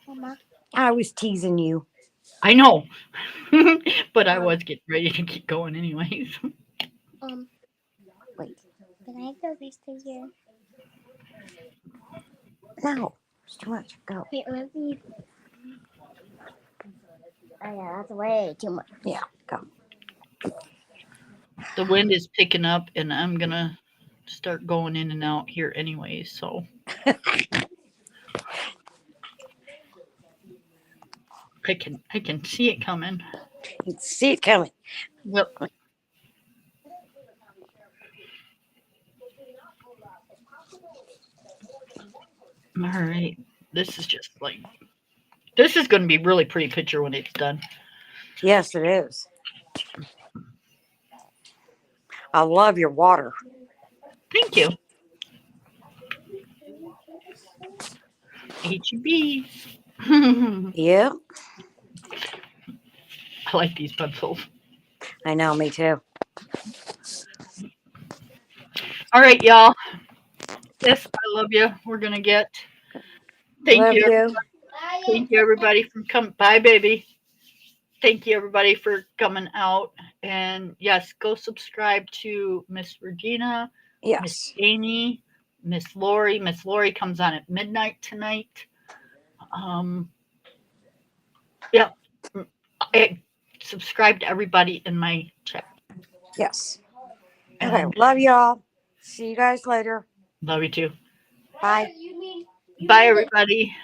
Mama. I was teasing you. I know, but I was getting ready to keep going anyways. Wait. Can I throw this to you? No, it's too much. Go. Wait, let me. Oh yeah, that's way too much. Yeah, go. The wind is picking up, and I'm gonna start going in and out here anyways. So I can see it coming. You can see it coming. Yep. All right. This is just like this is going to be really pretty picture when it's done. Yes, it is. I love your water. Thank you. HEB. I Yep. like these pencils. I know, me too. All right, y'all. Yes, I love you. We're gonna get. Thank Love you. you. Thank you, everybody, for coming. Bye, baby. Thank you, everybody, for coming out. And yes, go subscribe to Miss Regina, Miss Yes. Amy, Miss Lori. Miss Lori comes on at midnight tonight. Yeah. I subscribe to everybody in my chat. Yes. Okay. And Love y'all. See you guys later. love you too. Bye. You mean Bye, everybody.